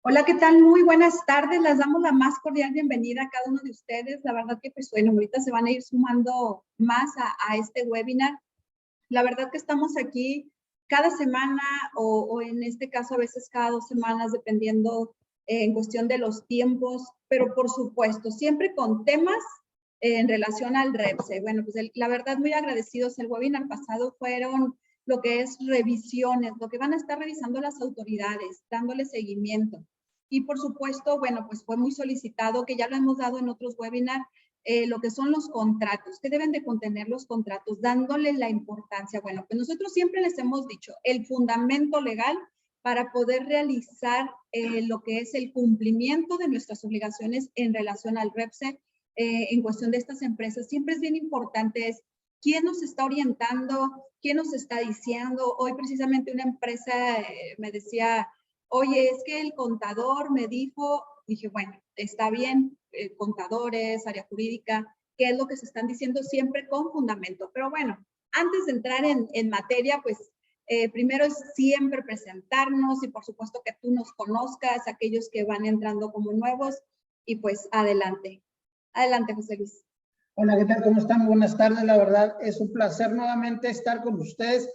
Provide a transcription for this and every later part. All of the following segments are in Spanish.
Hola, ¿qué tal? Muy buenas tardes. Les damos la más cordial bienvenida a cada uno de ustedes. La verdad que, pues, bueno, ahorita se van a ir sumando más a este webinar. La verdad que estamos aquí cada semana o en este caso a veces cada 2 semanas, dependiendo en cuestión de los tiempos, pero por supuesto, siempre con temas en relación al REPSE. Bueno, pues la verdad muy agradecidos. El webinar pasado fueron lo que es revisiones, lo que van a estar revisando las autoridades, dándole seguimiento. Y por supuesto, bueno, pues fue muy solicitado, que ya lo hemos dado en otros webinars, lo que son los contratos, que deben de contener los contratos, dándole la importancia. Bueno, pues nosotros siempre les hemos dicho, el fundamento legal para poder realizar lo que es el cumplimiento de nuestras obligaciones en relación al REPSE, en cuestión de estas empresas, siempre es bien importante es quién nos está orientando, quién nos está diciendo. Hoy precisamente una empresa me decía, oye, es que el contador me dijo, dije, bueno, está bien, contadores, área jurídica, qué es lo que se están diciendo siempre con fundamento. Pero bueno, antes de entrar en materia, pues primero es siempre presentarnos y por supuesto que tú nos conozcas, aquellos que van entrando como nuevos y pues adelante. Adelante, José Luis. Hola, ¿qué tal? ¿Cómo están? Buenas tardes. La verdad, es un placer nuevamente estar con ustedes.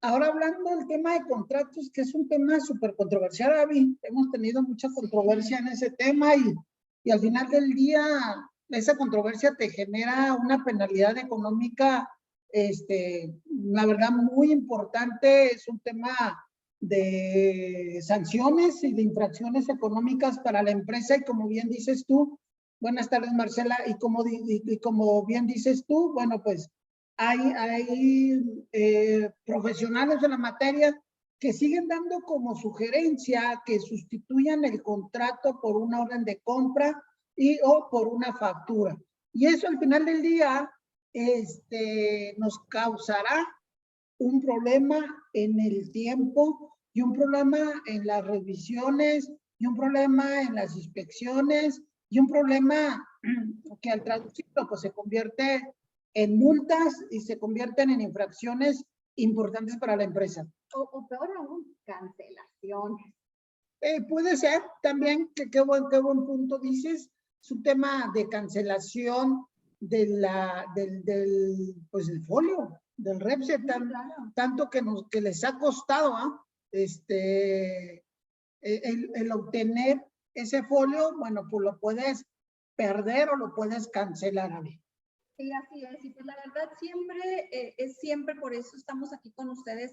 Ahora hablando del tema de contratos, que es un tema súper controversial, Avi. Hemos tenido mucha controversia en ese tema y al final del día, esa controversia te genera una penalidad económica, la verdad, muy importante. Es un tema de sanciones y de infracciones económicas para la empresa y como bien dices tú, buenas tardes, Marcela. Y como bien dices tú, bueno, pues hay profesionales de la materia que siguen dando como sugerencia que sustituyan el contrato por una orden de compra o por una factura. Y eso al final del día nos causará un problema en el tiempo y un problema en las revisiones y un problema en las inspecciones y un problema que al traducirlo pues se convierte en multas y se convierten en infracciones importantes para la empresa. O peor aún, cancelaciones. Puede ser también, qué buen punto dices, es un tema de cancelación del folio, del REPSE, tanto que les ha costado el obtener ese folio. Bueno, pues lo puedes perder o lo puedes cancelar, Avi. Sí, así es. Y pues la verdad siempre, es siempre, por eso estamos aquí con ustedes,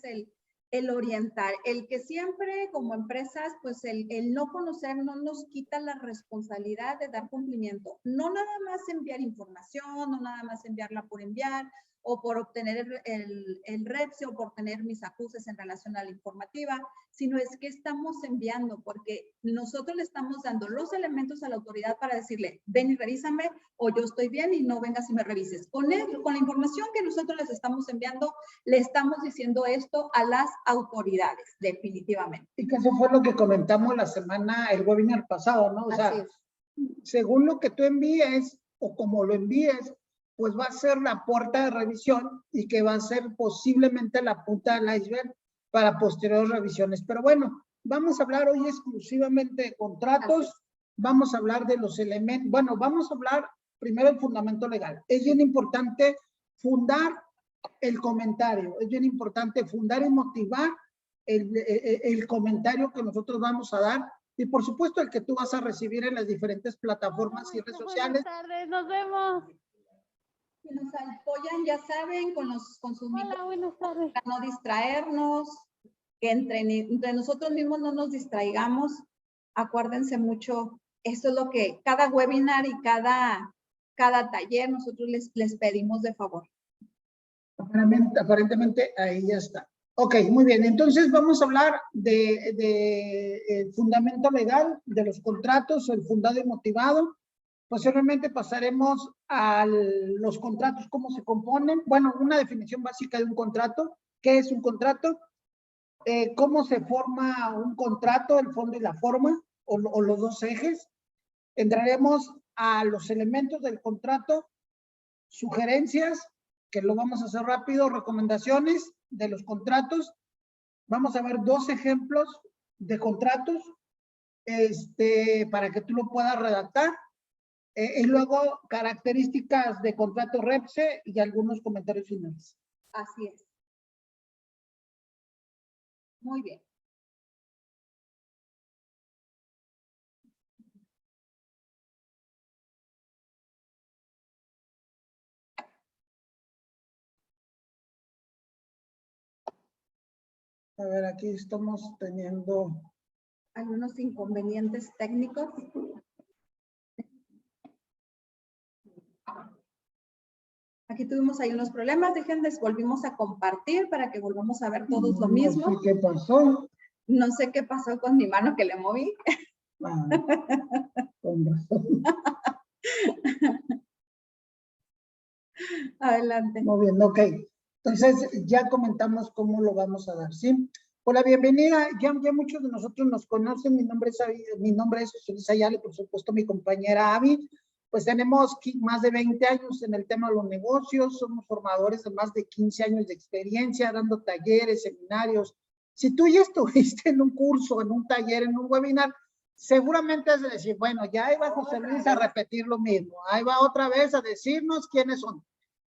el orientar, el que siempre como empresas, pues el no conocer no nos quita la responsabilidad de dar cumplimiento. No nada más enviar información, no nada más enviarla por enviar o por obtener el REPSE o por tener mis acuses en relación a la informativa, sino es que estamos enviando, porque nosotros le estamos dando los elementos a la autoridad para decirle, ven y revísame, o yo estoy bien y no vengas y me revises. Con la información que nosotros les estamos enviando, le estamos diciendo esto a las autoridades, definitivamente. Y que eso fue lo que comentamos el webinar pasado, ¿no? O sea, según lo que tú envíes o como lo envíes, pues va a ser la puerta de revisión y que va a ser posiblemente la punta del iceberg para posteriores revisiones. Pero bueno, vamos a hablar hoy exclusivamente de contratos, vamos a hablar de los elementos, bueno, vamos a hablar primero del fundamento legal. Es bien importante fundar el comentario, es bien importante fundar y motivar el comentario que nosotros vamos a dar y por supuesto el que tú vas a recibir en las diferentes plataformas y redes sociales. Buenas tardes, nos vemos. Que nos apoyan, ya saben, con sus Hola, buenas tardes. para no distraernos, que entre nosotros mismos no nos distraigamos. Acuérdense mucho, esto es lo que cada webinar y cada taller nosotros les pedimos de favor. Aparentemente ahí ya está. Ok, muy bien. Entonces vamos a hablar de fundamento legal, de los contratos, el fundado y motivado. Posteriormente pasaremos a los contratos, cómo se componen. Bueno, una definición básica de un contrato. ¿Qué es un contrato? ¿Cómo se forma un contrato, el fondo y la forma, o los dos ejes? Entraremos a los elementos del contrato, sugerencias, que lo vamos a hacer rápido, recomendaciones de los contratos. Vamos a ver 2 ejemplos de contratos para que tú lo puedas redactar. Y luego características de contrato REPSE y algunos comentarios finales. Así es. Muy bien. A ver, aquí estamos teniendo Algunos inconvenientes técnicos. Aquí tuvimos ahí unos problemas, déjenles, volvimos a compartir para que volvamos a ver todos lo mismo. No sé qué pasó. No sé qué pasó con mi mano que le moví. Ah, con razón. Adelante. Muy bien, ok. Entonces, ya comentamos cómo lo vamos a dar, ¿sí? Por la bienvenida, ya muchos de nosotros nos conocen, mi nombre es José Luis Ayala, por supuesto mi compañera Avi. Pues tenemos más de 20 años en el tema de los negocios, somos formadores de más de 15 años de experiencia, dando talleres, seminarios. Si tú ya estuviste en un curso, en un taller, en un webinar, seguramente has de decir, bueno, ya ahí va José Luis a repetir lo mismo, ahí va otra vez a decirnos quiénes son.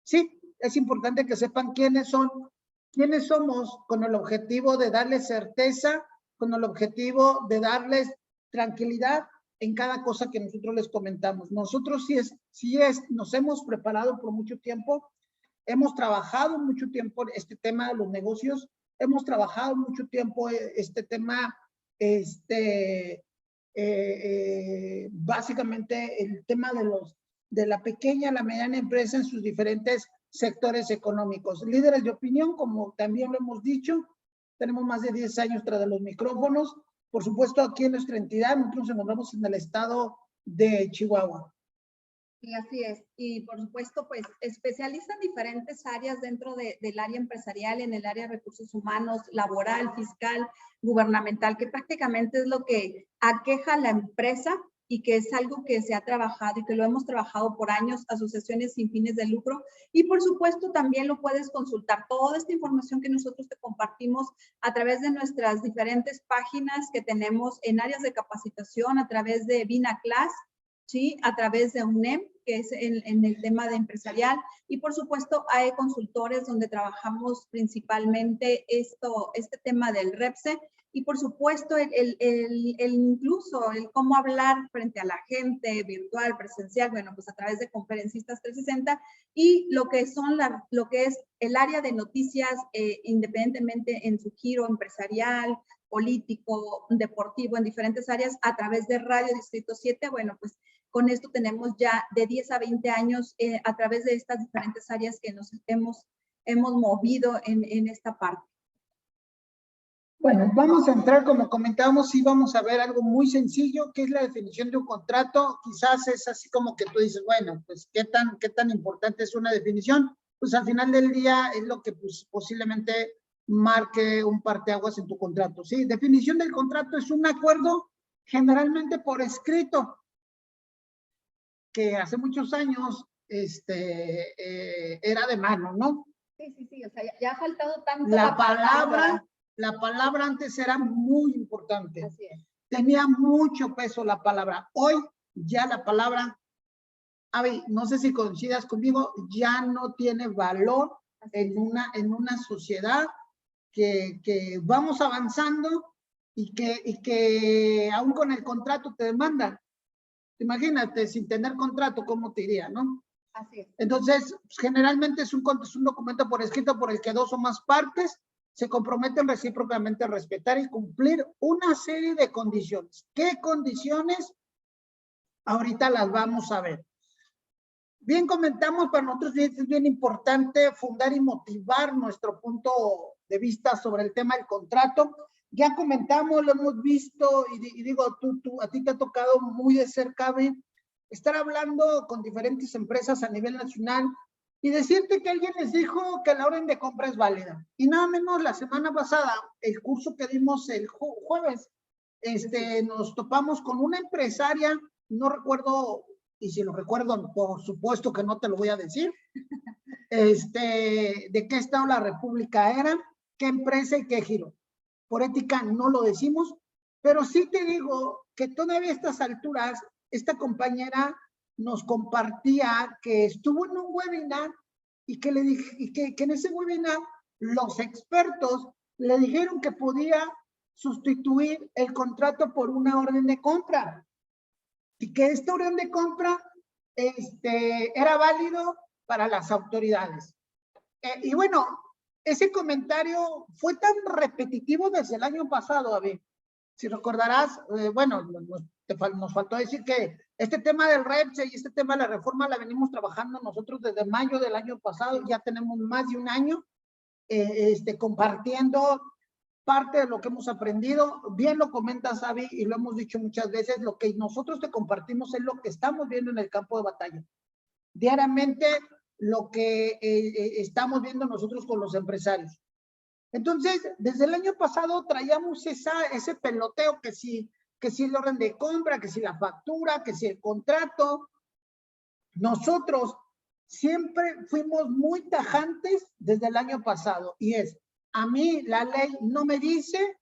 Sí, es importante que sepan quiénes somos con el objetivo de darles certeza, con el objetivo de darles tranquilidad en cada cosa que nosotros les comentamos. Nosotros nos hemos preparado por mucho tiempo, hemos trabajado mucho tiempo este tema de los negocios, hemos trabajado mucho tiempo este tema, básicamente el tema de la pequeña, la mediana empresa en sus diferentes sectores económicos. Líderes de opinión, como también lo hemos dicho, tenemos más de 10 años tras de los micrófonos. Por supuesto, aquí en nuestra entidad, nosotros nos encontramos en el estado de Chihuahua. Sí, así es. Y por supuesto, pues especializan diferentes áreas dentro del área empresarial, en el área de recursos humanos, laboral, fiscal, gubernamental, que prácticamente es lo que aqueja a la empresa y que es algo que se ha trabajado y que lo hemos trabajado por años, asociaciones sin fines de lucro. Y por supuesto, también lo puedes consultar. Toda esta información que nosotros te compartimos a través de nuestras diferentes páginas que tenemos en áreas de capacitación, a través de Vinaclass, ¿sí? A través de UNEM, que es en el tema de empresarial. Y por supuesto, hay consultores donde trabajamos principalmente este tema del REPSE. Y por supuesto, incluso el cómo hablar frente a la gente, virtual, presencial, bueno, pues a través de conferencistas 360 y lo que es el área de noticias, independientemente en su giro empresarial, político, deportivo, en diferentes áreas, a través de Radio Distrito 7, bueno, pues con esto tenemos ya de 10 a 20 años a través de estas diferentes áreas que nos hemos movido en esta parte. Bueno, vamos a entrar, como comentábamos, y vamos a ver algo muy sencillo, que es la definición de un contrato. Quizás es así como que tú dices, bueno, pues, ¿qué tan importante es una definición? Pues al final del día es lo que pues, posiblemente marque un parteaguas en tu contrato, ¿sí? Definición del contrato es un acuerdo generalmente por escrito, que hace muchos años era de mano, ¿no? Sí, o sea, ya ha faltado tanto La palabra antes era muy importante. Así es. Tenía mucho peso la palabra. Hoy ya la palabra, Avi, no sé si coincidas conmigo, ya no tiene valor en una sociedad que vamos avanzando y que aún con el contrato te demandan. Imagínate, sin tener contrato, ¿cómo te iría, no? Así es. Entonces, pues, generalmente es un documento por escrito por el que dos o más partes se comprometen recíprocamente a respetar y cumplir una serie de condiciones. ¿Qué condiciones? Ahorita las vamos a ver. Bien comentamos, para nosotros es bien importante fundar y motivar nuestro punto de vista sobre el tema del contrato. Ya comentamos, lo hemos visto y digo, a ti te ha tocado muy de cerca, estar hablando con diferentes empresas a nivel nacional y decirte que alguien les dijo que la orden de compra es válida. Y nada menos la semana pasada, el curso que dimos el jueves, nos topamos con una empresaria, no recuerdo, y si lo recuerdo, por supuesto que no te lo voy a decir, de qué estado la república era, qué empresa y qué giro. Por ética no lo decimos, Pero sí te digo que todavía a estas alturas, esta compañera nos compartía que estuvo en un webinar y que le dije, y que en ese webinar los expertos le dijeron que podía sustituir el contrato por una orden de compra y que esta orden de compra era válido para las autoridades. Y bueno, ese comentario fue tan repetitivo desde el año pasado, Abby. Si recordarás, bueno, nos faltó decir que este tema del REPSE y este tema de la reforma la venimos trabajando nosotros desde mayo del año pasado, ya tenemos más de un año compartiendo parte de lo que hemos aprendido. Bien lo comentas, Abby, y lo hemos dicho muchas veces, lo que nosotros te compartimos es lo que estamos viendo en el campo de batalla. Diariamente, lo que estamos viendo nosotros con los empresarios. Entonces, desde el año pasado traíamos ese peloteo que si el orden de compra, que si la factura, que si el contrato. Nosotros siempre fuimos muy tajantes desde el año pasado y es, a mí la ley no me dice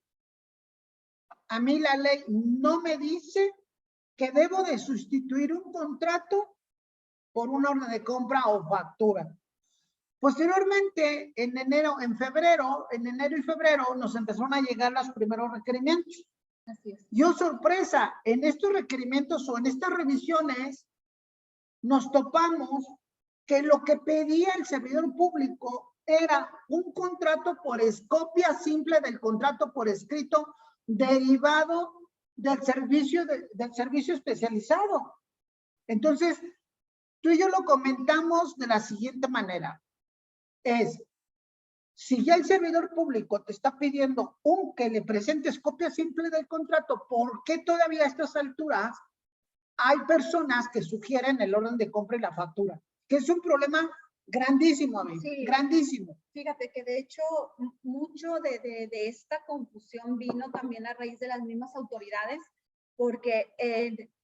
que debo de sustituir un contrato por una orden de compra o factura. Posteriormente, en enero y febrero, nos empezaron a llegar los primeros requerimientos. Así es. Y oh, sorpresa, en estos requerimientos o en estas revisiones, nos topamos que lo que pedía el servidor público era un contrato por copia simple del contrato por escrito derivado del servicio especializado. Entonces, tú y yo lo comentamos de la siguiente manera. Si ya el servidor público te está pidiendo que le presentes copia simple del contrato, ¿por qué todavía a estas alturas hay personas que sugieren el orden de compra y la factura? Que es un problema grandísimo, amigo, sí, grandísimo. Fíjate que de hecho mucho de esta confusión vino también a raíz de las mismas autoridades, porque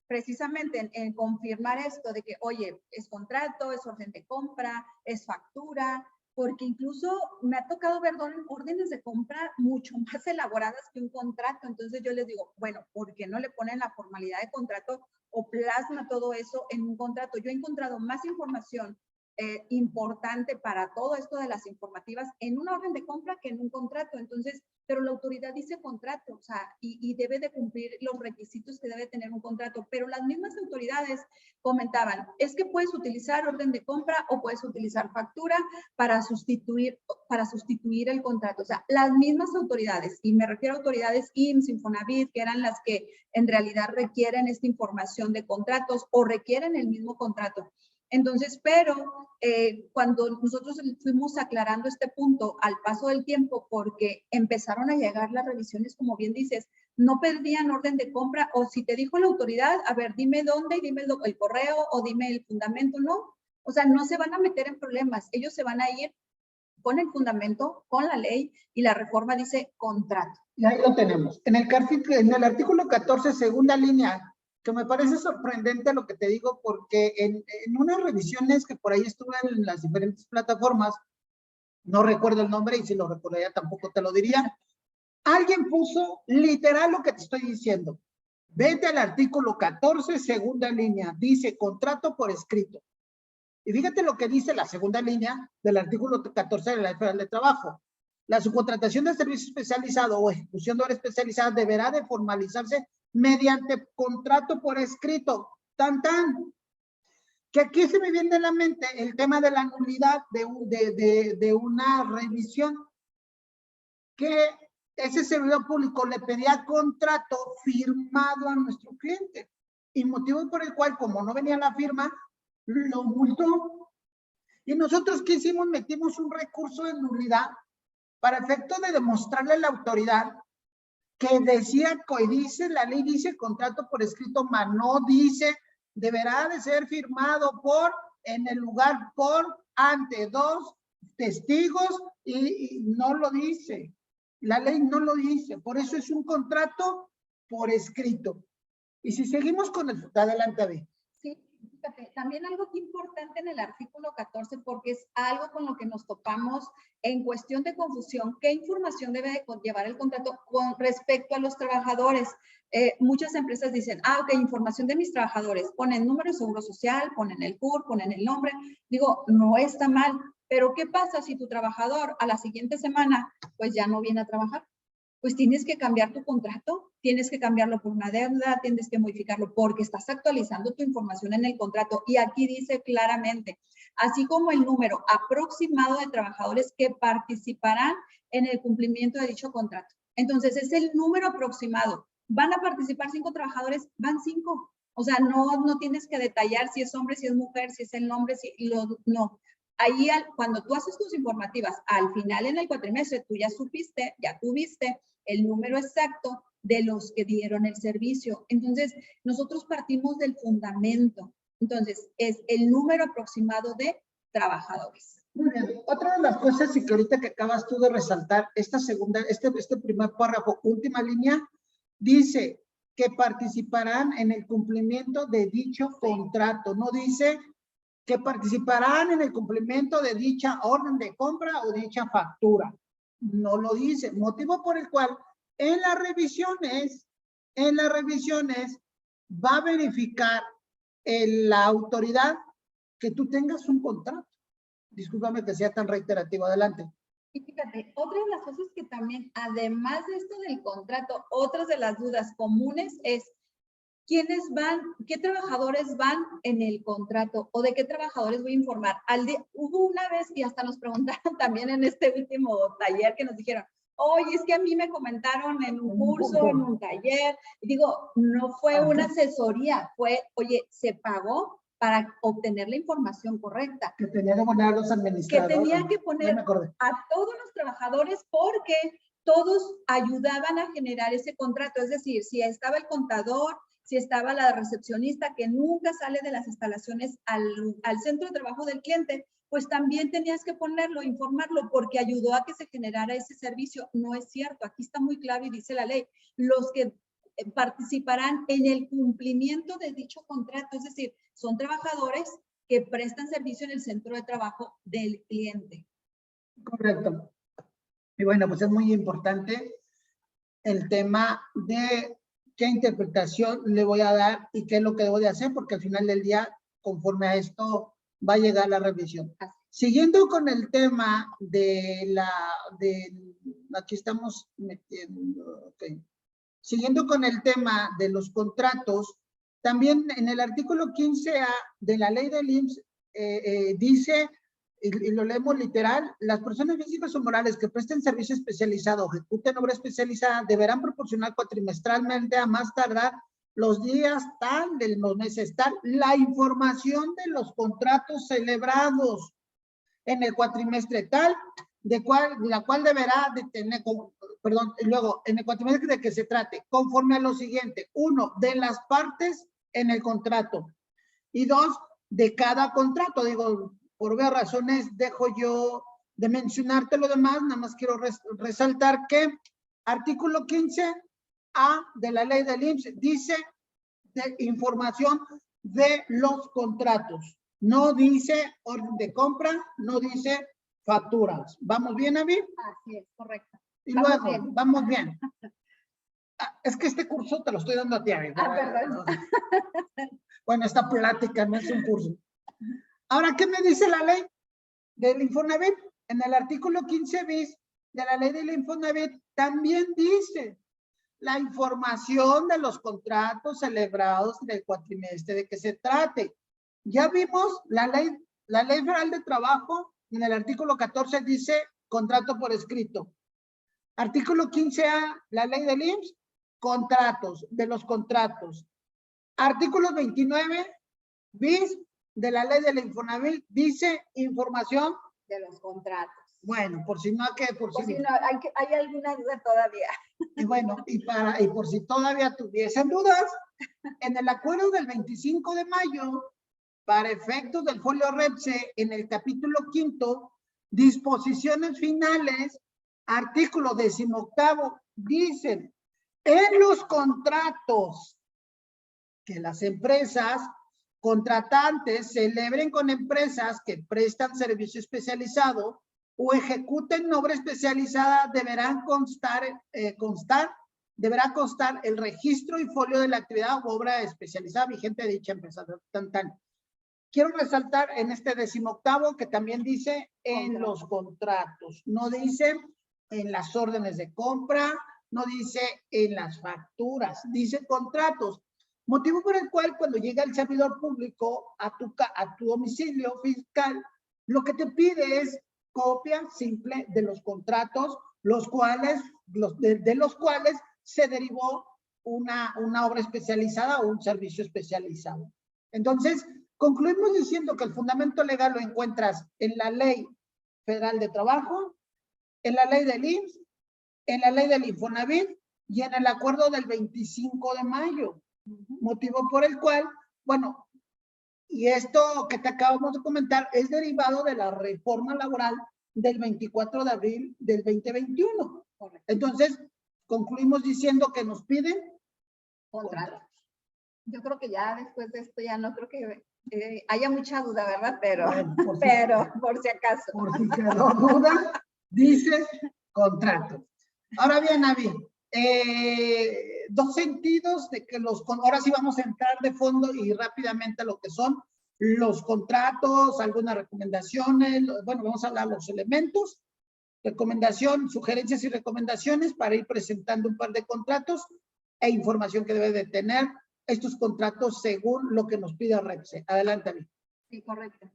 precisamente en confirmar esto de que, oye, es contrato, es orden de compra, es factura, porque incluso me ha tocado ver órdenes de compra mucho más elaboradas que un contrato. Entonces yo les digo, bueno, ¿por qué no le ponen la formalidad de contrato o plasma todo eso en un contrato? Yo he encontrado más información importante para todo esto de las informativas en una orden de compra que en un contrato. Entonces, pero la autoridad dice contrato, o sea, y debe de cumplir los requisitos que debe tener un contrato, pero las mismas autoridades comentaban, es que puedes utilizar orden de compra o puedes utilizar factura para sustituir el contrato. O sea, las mismas autoridades, y me refiero a autoridades IMSS, Infonavit, que eran las que en realidad requieren esta información de contratos o requieren el mismo contrato. Entonces, pero cuando nosotros fuimos aclarando este punto al paso del tiempo, porque empezaron a llegar las revisiones, como bien dices, no pedían orden de compra, o si te dijo la autoridad, a ver, dime dónde, y dime el correo, o dime el fundamento, no. O sea, no se van a meter en problemas, ellos se van a ir con el fundamento, con la ley, y la reforma dice contrato. Y ahí lo tenemos. En el artículo 14, segunda línea, que me parece sorprendente lo que te digo, porque en unas revisiones que por ahí estuve en las diferentes plataformas, no recuerdo el nombre y si lo recordaría tampoco te lo diría, alguien puso literal lo que te estoy diciendo. Vete al artículo 14, segunda línea, dice contrato por escrito. Y fíjate lo que dice la segunda línea del artículo 14 de la Ley Federal de Trabajo. La subcontratación de servicio especializado o ejecución de obra especializada deberá de formalizarse mediante contrato por escrito. Tan, tan. Que aquí se me viene a la mente el tema de la nulidad de una revisión. Que ese servidor público le pedía contrato firmado a nuestro cliente. Y motivo por el cual, como no venía la firma, lo multó. Y nosotros, ¿qué hicimos? Metimos un recurso de nulidad para efecto de demostrarle a la autoridad que decía, dice, la ley dice contrato por escrito, mas no dice, deberá de ser firmado por, en el lugar, por, ante dos testigos, y no lo dice. La ley no lo dice, por eso es un contrato por escrito. Y si seguimos con el... Adelante, Abby. Sí, Fíjate, también algo que importante en el artículo 14, porque es algo con lo que nos topamos en cuestión de confusión, ¿qué información debe de llevar el contrato con respecto a los trabajadores? Muchas empresas dicen, ok, información de mis trabajadores, ponen número de seguro social, ponen el CUR, ponen el nombre. Digo, no está mal, pero ¿qué pasa si tu trabajador a la siguiente semana pues ya no viene a trabajar? Pues tienes que cambiar tu contrato, tienes que cambiarlo por una deuda, tienes que modificarlo porque estás actualizando tu información en el contrato. Y aquí dice claramente, así como el número aproximado de trabajadores que participarán en el cumplimiento de dicho contrato. Entonces, es el número aproximado. ¿Van a participar 5 trabajadores? Van 5. O sea, no tienes que detallar si es hombre, si es mujer, si es el nombre, no. Ahí, cuando tú haces tus informativas, al final en el cuatrimestre, tú ya supiste, ya tuviste el número exacto de los que dieron el servicio. Entonces, nosotros partimos del fundamento. Entonces, es el número aproximado de trabajadores. Muy bien. Otra de las cosas, y que ahorita que acabas tú de resaltar, esta segunda, este primer párrafo, última línea, dice que participarán en el cumplimiento de dicho contrato. No dice que participarán en el cumplimiento de dicha orden de compra o dicha factura. No lo dice, motivo por el cual en las revisiones va a verificar la autoridad que tú tengas un contrato. Discúlpame que sea tan reiterativo, adelante. Y fíjate, otra de las cosas que también, además de esto del contrato, otras de las dudas comunes es ¿quiénes van, qué trabajadores van en el contrato o de qué trabajadores voy a informar? Hubo una vez y hasta nos preguntaron también en este último taller que nos dijeron, oye, es que a mí me comentaron en un curso, en un taller. Y digo, no fue una asesoría, fue, oye, se pagó para obtener la información correcta. Que tenía que poner a los administradores. Que tenía que poner a todos los trabajadores porque todos ayudaban a generar ese contrato. Es decir, si estaba el contador, si estaba la recepcionista que nunca sale de las instalaciones al centro de trabajo del cliente, pues también tenías que ponerlo, informarlo, porque ayudó a que se generara ese servicio. No es cierto, aquí está muy claro y dice la ley, los que participarán en el cumplimiento de dicho contrato, es decir, son trabajadores que prestan servicio en el centro de trabajo del cliente. Correcto. Y bueno, pues es muy importante el tema de qué interpretación le voy a dar y qué es lo que debo de hacer, porque al final del día, conforme a esto, va a llegar la revisión. Siguiendo con el tema aquí estamos metiendo, okay. Siguiendo con el tema de los contratos, también en el artículo 15A de la ley del IMSS dice, y lo leemos literal, las personas físicas o morales que presten servicio especializado o ejecuten obra especializada deberán proporcionar cuatrimestralmente a más tardar los días tal de los meses tal la información de los contratos celebrados en el cuatrimestre tal, la cual deberá de tener, perdón, luego en el cuatrimestre de que se trate, conforme a lo siguiente: 1, de las partes en el contrato, y 2, de cada contrato. Digo, por varias razones dejo yo de mencionarte lo demás, nada más quiero resaltar que artículo 15A de la ley del IMSS dice de información de los contratos. No dice orden de compra, no dice facturas. ¿Vamos bien, Avi? Así es, correcto. Y luego, vamos bien. Es que este curso te lo estoy dando a ti, Avi. Perdón. Bueno, esta plática no es un curso. Ahora, ¿qué me dice la ley del Infonavit? En el artículo 15 bis de la ley del Infonavit también dice la información de los contratos celebrados del cuatrimestre de que se trate. Ya vimos la ley federal de trabajo, en el artículo 14 dice contrato por escrito. Artículo 15A, la ley del IMSS, contratos, de los contratos. Artículo 29 bis de la ley del Infonavit dice información de los contratos. Bueno, por si no, hay alguna duda todavía. Y bueno, y por si todavía tuviesen dudas, en el acuerdo del 25 de mayo, para efectos del folio REPSE, en el capítulo 5, disposiciones finales, artículo 18, dicen, en los contratos que las empresas contratantes celebren con empresas que prestan servicio especializado o ejecuten obra especializada, deberá constar el registro y folio de la actividad u obra especializada vigente de dicha empresa. Quiero resaltar en este 18º que también dice en los contratos, no dice en las órdenes de compra, no dice en las facturas, dice contratos. Motivo por el cual cuando llega el servidor público a tu domicilio fiscal, lo que te pide es copia simple de los contratos, de los cuales se derivó una obra especializada o un servicio especializado. Entonces, concluimos diciendo que el fundamento legal lo encuentras en la Ley Federal de Trabajo, en la Ley del IMSS, en la Ley del Infonavit y en el acuerdo del 25 de mayo. Motivo por el cual, bueno, y esto que te acabamos de comentar es derivado de la reforma laboral del 24 de abril del 2021. Correcto. Entonces, concluimos diciendo que nos piden contratos. Yo creo que ya después de esto ya no creo que haya mucha duda, ¿verdad? Pero, bueno, por si acaso. Por si quedó duda, dice contrato. Ahora bien, Avi, dos sentidos de que ahora sí vamos a entrar de fondo y rápidamente a lo que son los contratos, algunas recomendaciones, bueno, vamos a hablar de los elementos, recomendación, sugerencias y recomendaciones para ir presentando un par de contratos e información que debe de tener estos contratos según lo que nos pide REPSE. Adelante, Avi. Sí, correcto.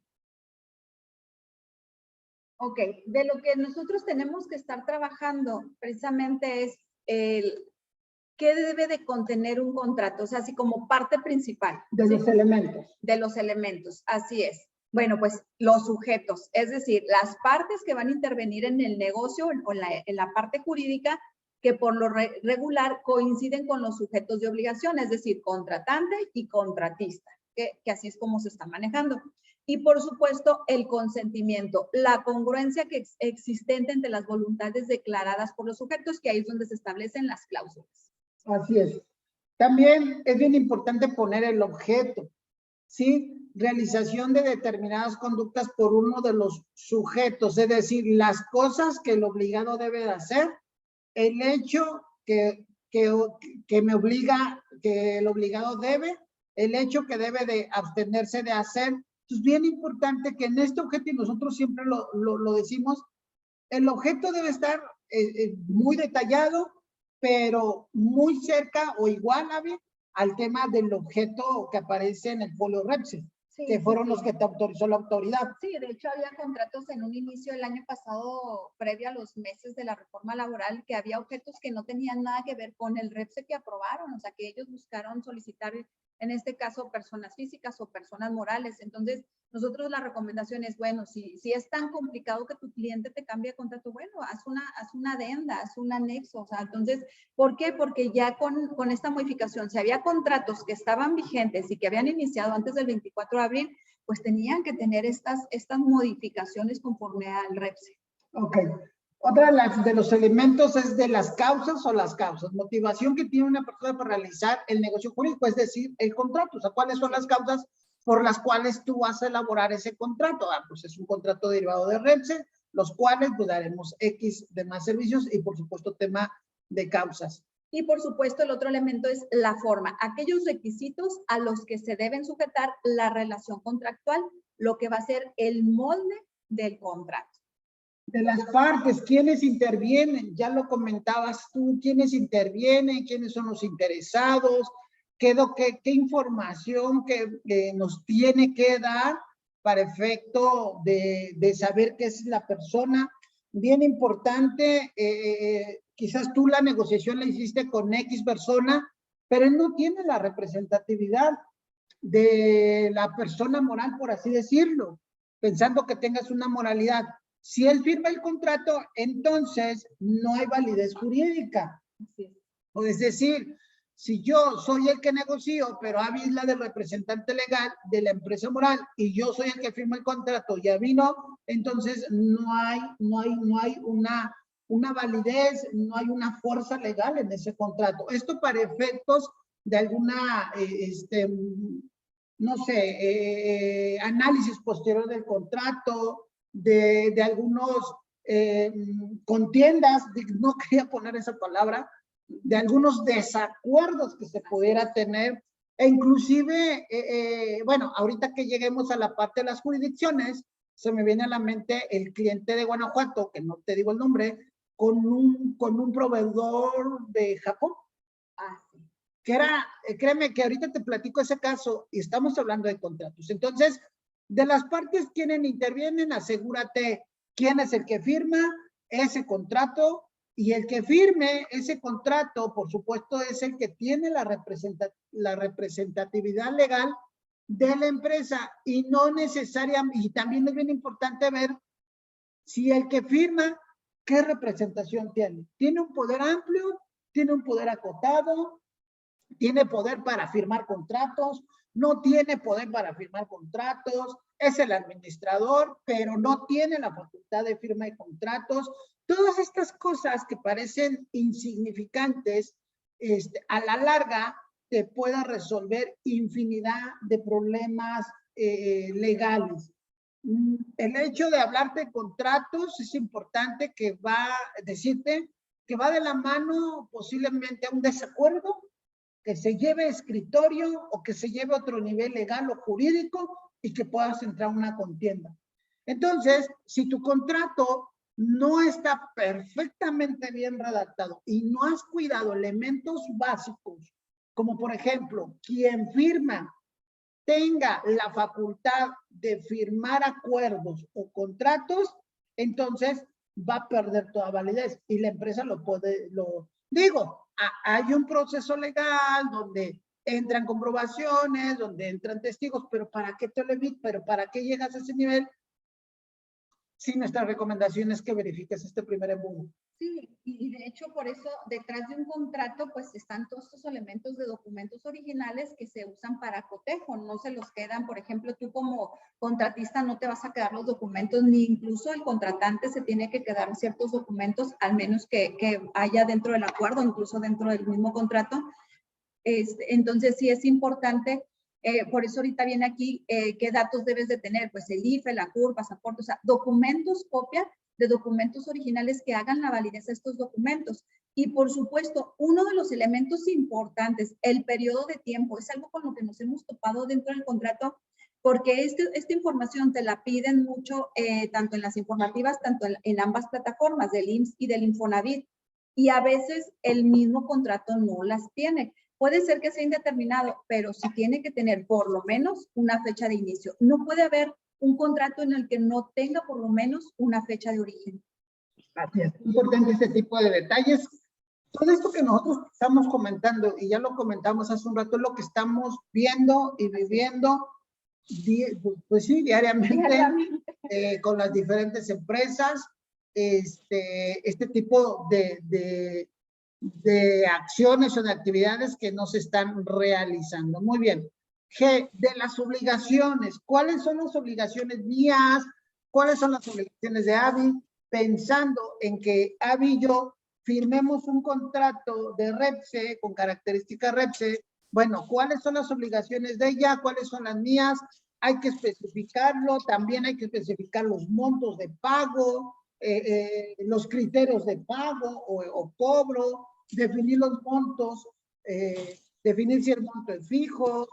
Ok, de lo que nosotros tenemos que estar trabajando precisamente es qué debe de contener un contrato, o sea, así como parte principal. De los elementos. De los elementos, así es. Bueno, pues los sujetos, es decir, las partes que van a intervenir en el negocio o en la parte jurídica que por lo regular coinciden con los sujetos de obligación, es decir, contratante y contratista, que así es como se está manejando. Y por supuesto, el consentimiento, la congruencia que es existente entre las voluntades declaradas por los sujetos, que ahí es donde se establecen las cláusulas. Así es. También es bien importante poner el objeto, ¿sí? Realización de determinadas conductas por uno de los sujetos, es decir, las cosas que el obligado debe de hacer, el hecho que me obliga, que el obligado debe, el hecho que debe de abstenerse de hacer. Es bien importante que en este objeto, y nosotros siempre lo decimos, el objeto debe estar muy detallado, pero muy cerca o igual al tema del objeto que aparece en el folio REPSE, sí, que fueron los que te autorizó la autoridad. Sí, de hecho había contratos en un inicio del año pasado, previo a los meses de la reforma laboral, que había objetos que no tenían nada que ver con el REPSE que aprobaron, o sea, que ellos buscaron solicitar, en este caso, personas físicas o personas morales. Entonces, nosotros la recomendación es, bueno, si es tan complicado que tu cliente te cambie de contrato, bueno, haz una adenda, haz un anexo. O sea, entonces, ¿por qué? Porque ya con esta modificación, si había contratos que estaban vigentes y que habían iniciado antes del 24 de abril, pues tenían que tener estas modificaciones conforme al REPSE. Ok. Otra de los elementos es de las causas o las causas. Motivación que tiene una persona para realizar el negocio jurídico, es decir, el contrato. O sea, ¿cuáles son las causas por las cuales tú vas a elaborar ese contrato? Pues es un contrato derivado de REPSE, los cuales pues daremos X de más servicios y por supuesto tema de causas. Y por supuesto el otro elemento es la forma, aquellos requisitos a los que se deben sujetar la relación contractual, lo que va a ser el molde del contrato. De las partes, ¿quiénes intervienen? Ya lo comentabas tú, ¿quiénes intervienen? ¿Quiénes son los interesados? ¿Qué información que nos tiene que dar para efecto de saber qué es la persona? Bien importante, quizás tú la negociación la hiciste con X persona, pero él no tiene la representatividad de la persona moral, por así decirlo, pensando que tengas una moralidad. Si él firma el contrato, entonces no hay validez jurídica. Sí. O es decir, si yo soy el que negocio, pero Avi es la del representante legal de la empresa moral y yo soy el que firma el contrato y Avi no, entonces no hay una validez, no hay una fuerza legal en ese contrato. Esto para efectos de alguna no sé, análisis posterior del contrato, de algunos contiendas, no quería poner esa palabra, de algunos desacuerdos que se pudiera tener, e inclusive, bueno, ahorita que lleguemos a la parte de las jurisdicciones, se me viene a la mente el cliente de Guanajuato, que no te digo el nombre, con un proveedor de Japón. Ah, sí. Que era, créeme que ahorita te platico ese caso y estamos hablando de contratos. Entonces, de las partes quienes intervienen, asegúrate quién es el que firma ese contrato, y el que firme ese contrato, por supuesto, es el que tiene la representatividad legal de la empresa, y no necesariamente, y también es bien importante ver si el que firma, ¿qué representación tiene? ¿Tiene un poder amplio? ¿Tiene un poder acotado? ¿Tiene poder para firmar contratos? ¿No tiene poder para firmar contratos? Es el administrador, pero no tiene la facultad de firma de contratos. Todas estas cosas que parecen insignificantes, a la larga te pueden resolver infinidad de problemas legales. El hecho de hablarte de contratos es importante, que va a decirte que va de la mano posiblemente a un desacuerdo, que se lleve a escritorio o que se lleve a otro nivel legal o jurídico y que puedas entrar a una contienda. Entonces, si tu contrato no está perfectamente bien redactado y no has cuidado elementos básicos, como por ejemplo, quien firma tenga la facultad de firmar acuerdos o contratos, entonces va a perder toda validez y la empresa hay un proceso legal donde entran comprobaciones, donde entran testigos, pero ¿para qué te lo evito? ¿Pero para qué llegas a ese nivel? Sí, nuestra recomendación es que verifiques este primer embudo. Sí, y de hecho por eso detrás de un contrato pues están todos estos elementos de documentos originales que se usan para cotejo, no se los quedan, por ejemplo, tú como contratista no te vas a quedar los documentos, ni incluso el contratante se tiene que quedar ciertos documentos, al menos que haya dentro del acuerdo, incluso dentro del mismo contrato. Entonces sí es importante. Por eso ahorita viene aquí, ¿qué datos debes de tener? Pues el IFE, la CUR, pasaporte, o sea, documentos, copia de documentos originales que hagan la validez de estos documentos. Y por supuesto, uno de los elementos importantes, el periodo de tiempo, es algo con lo que nos hemos topado dentro del contrato, porque esta información te la piden mucho, tanto en las informativas, tanto en ambas plataformas, del IMSS y del Infonavit, y a veces el mismo contrato no las tiene. Puede ser que sea indeterminado, pero sí tiene que tener por lo menos una fecha de inicio. No puede haber un contrato en el que no tenga por lo menos una fecha de origen. Así es, importante este tipo de detalles. Todo esto que nosotros estamos comentando, y ya lo comentamos hace un rato, es lo que estamos viendo y viviendo, pues sí, diariamente. Con las diferentes empresas, este tipo de acciones o de actividades que no se están realizando. Muy bien. G, de las obligaciones. ¿Cuáles son las obligaciones mías? ¿Cuáles son las obligaciones de Abby? Pensando en que Abby y yo firmemos un contrato de REPSE con características REPSE. Bueno, ¿cuáles son las obligaciones de ella? ¿Cuáles son las mías? Hay que especificarlo. También hay que especificar los montos de pago, los criterios de pago o cobro, definir los montos, definir si el monto es fijo,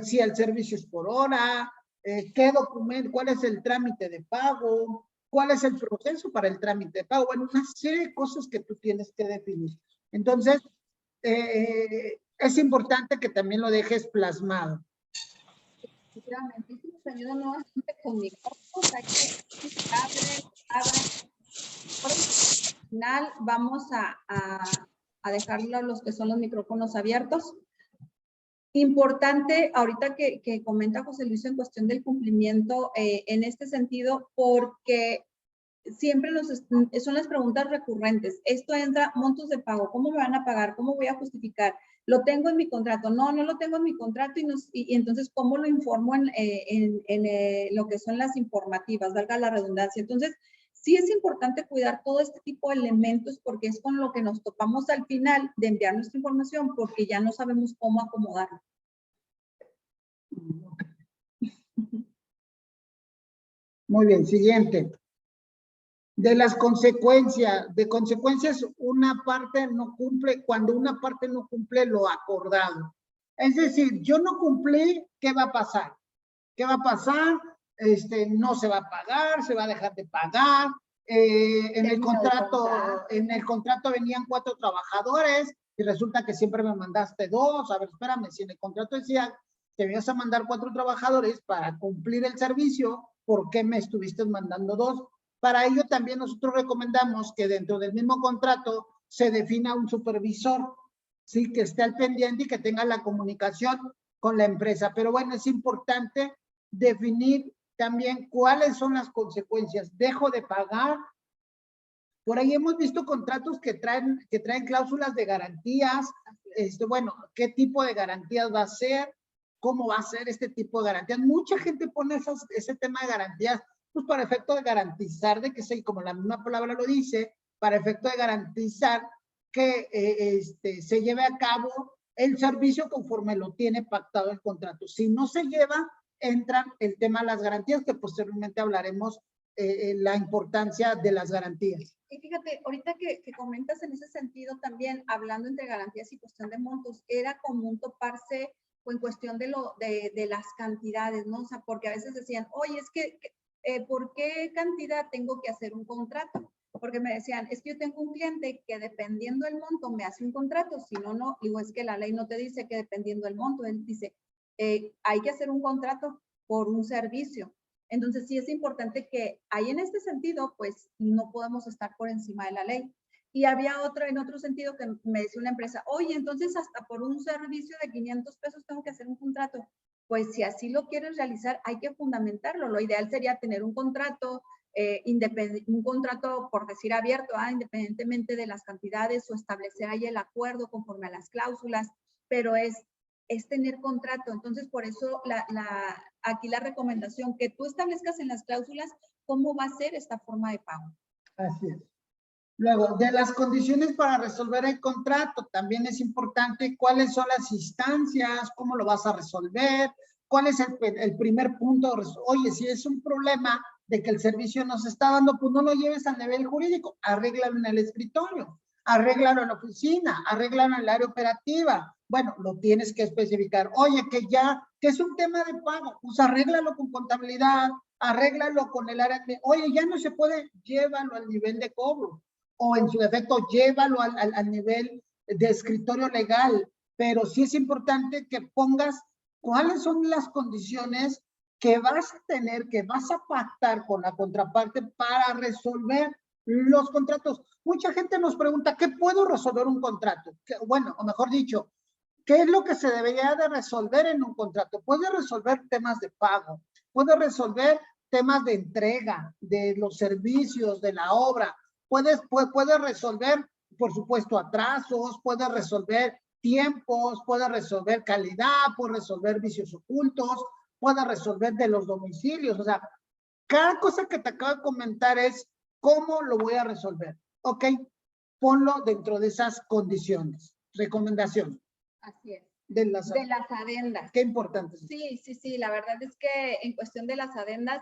si el servicio es por hora, qué documento, cuál es el trámite de pago, cuál es el proceso para el trámite de pago. Bueno, una serie de cosas que tú tienes que definir. Entonces, es importante que también lo dejes plasmado. Efectivamente, si nos ayuda nuevamente con micrófonos, hay que abren. Por el final vamos a dejarlo a los que son los micrófonos abiertos. Importante, ahorita que comenta José Luis en cuestión del cumplimiento, en este sentido, porque siempre son las preguntas recurrentes. Esto entra, montos de pago, ¿cómo me van a pagar? ¿Cómo voy a justificar? ¿Lo tengo en mi contrato? No, no lo tengo en mi contrato, y entonces, ¿cómo lo informo en lo que son las informativas? Valga la redundancia. Entonces, sí es importante cuidar todo este tipo de elementos, porque es con lo que nos topamos al final de enviar nuestra información, porque ya no sabemos cómo acomodarlo. Muy bien, siguiente. De las consecuencias, una parte no cumple, cuando una parte no cumple lo acordado. Es decir, yo no cumplí, ¿qué va a pasar? ¿Qué va a pasar? No se va a pagar, se va a dejar de pagar. En el contrato venían 4 trabajadores y resulta que siempre me mandaste 2. A ver, espérame, si en el contrato decía que me ibas a mandar 4 trabajadores para cumplir el servicio, ¿por qué me estuviste mandando 2? Para ello también nosotros recomendamos que dentro del mismo contrato se defina un supervisor, sí, que esté al pendiente y que tenga la comunicación con la empresa. Pero bueno, es importante definir también cuáles son las consecuencias. Dejo de pagar. Por ahí hemos visto contratos que traen cláusulas de garantías. Bueno, ¿qué tipo de garantías va a ser? ¿Cómo va a ser este tipo de garantías? Mucha gente pone ese tema de garantías, pues para efecto de garantizar, de que como la misma palabra lo dice, para efecto de garantizar que se lleve a cabo el servicio conforme lo tiene pactado el contrato. Si no se lleva, entra el tema de las garantías, que posteriormente hablaremos la importancia de las garantías. Y fíjate, ahorita que comentas en ese sentido también, hablando entre garantías y cuestión de montos, era común toparse en cuestión de las cantidades, ¿no? O sea, porque a veces decían, oye, es que, ¿por qué cantidad tengo que hacer un contrato? Porque me decían, es que yo tengo un cliente que dependiendo del monto me hace un contrato, si no, no. Digo, es que la ley no te dice que dependiendo del monto, él dice, hay que hacer un contrato por un servicio. Entonces, sí es importante que ahí en este sentido, pues, no podemos estar por encima de la ley. Y había en otro sentido que me decía una empresa, oye, entonces hasta por un servicio de 500 pesos tengo que hacer un contrato. Pues si así lo quieres realizar, hay que fundamentarlo. Lo ideal sería tener un contrato, un contrato, por decir abierto, independientemente de las cantidades, o establecer ahí el acuerdo conforme a las cláusulas, pero es tener contrato. Entonces, por eso aquí la recomendación, que tú establezcas en las cláusulas cómo va a ser esta forma de pago. Así es. Luego, de las condiciones para resolver el contrato, también es importante cuáles son las instancias, cómo lo vas a resolver, cuál es el primer punto. Oye, si es un problema de que el servicio no se está dando, pues no lo lleves al nivel jurídico, arréglalo en el escritorio, arréglalo en la oficina, arréglalo en el área operativa. Bueno, lo tienes que especificar. Oye, que es un tema de pago, pues arréglalo con contabilidad, arréglalo con el área. Oye, ya no se puede, llévalo al nivel de cobro, o en su defecto, llévalo al nivel de escritorio legal. Pero sí es importante que pongas cuáles son las condiciones que vas a tener, que vas a pactar con la contraparte para resolver los contratos. Mucha gente nos pregunta, ¿qué puedo resolver un contrato? Bueno, o mejor dicho, ¿qué es lo que se debería de resolver en un contrato? Puede resolver temas de pago, puede resolver temas de entrega, de los servicios, de la obra, puede resolver, por supuesto, atrasos, puede resolver tiempos, puede resolver calidad, puede resolver vicios ocultos, puede resolver de los domicilios. O sea, cada cosa que te acabo de comentar es cómo lo voy a resolver. Ok, ponlo dentro de esas condiciones. Recomendación. Así es. De las adendas. Qué importante. Sí, la verdad es que en cuestión de las adendas,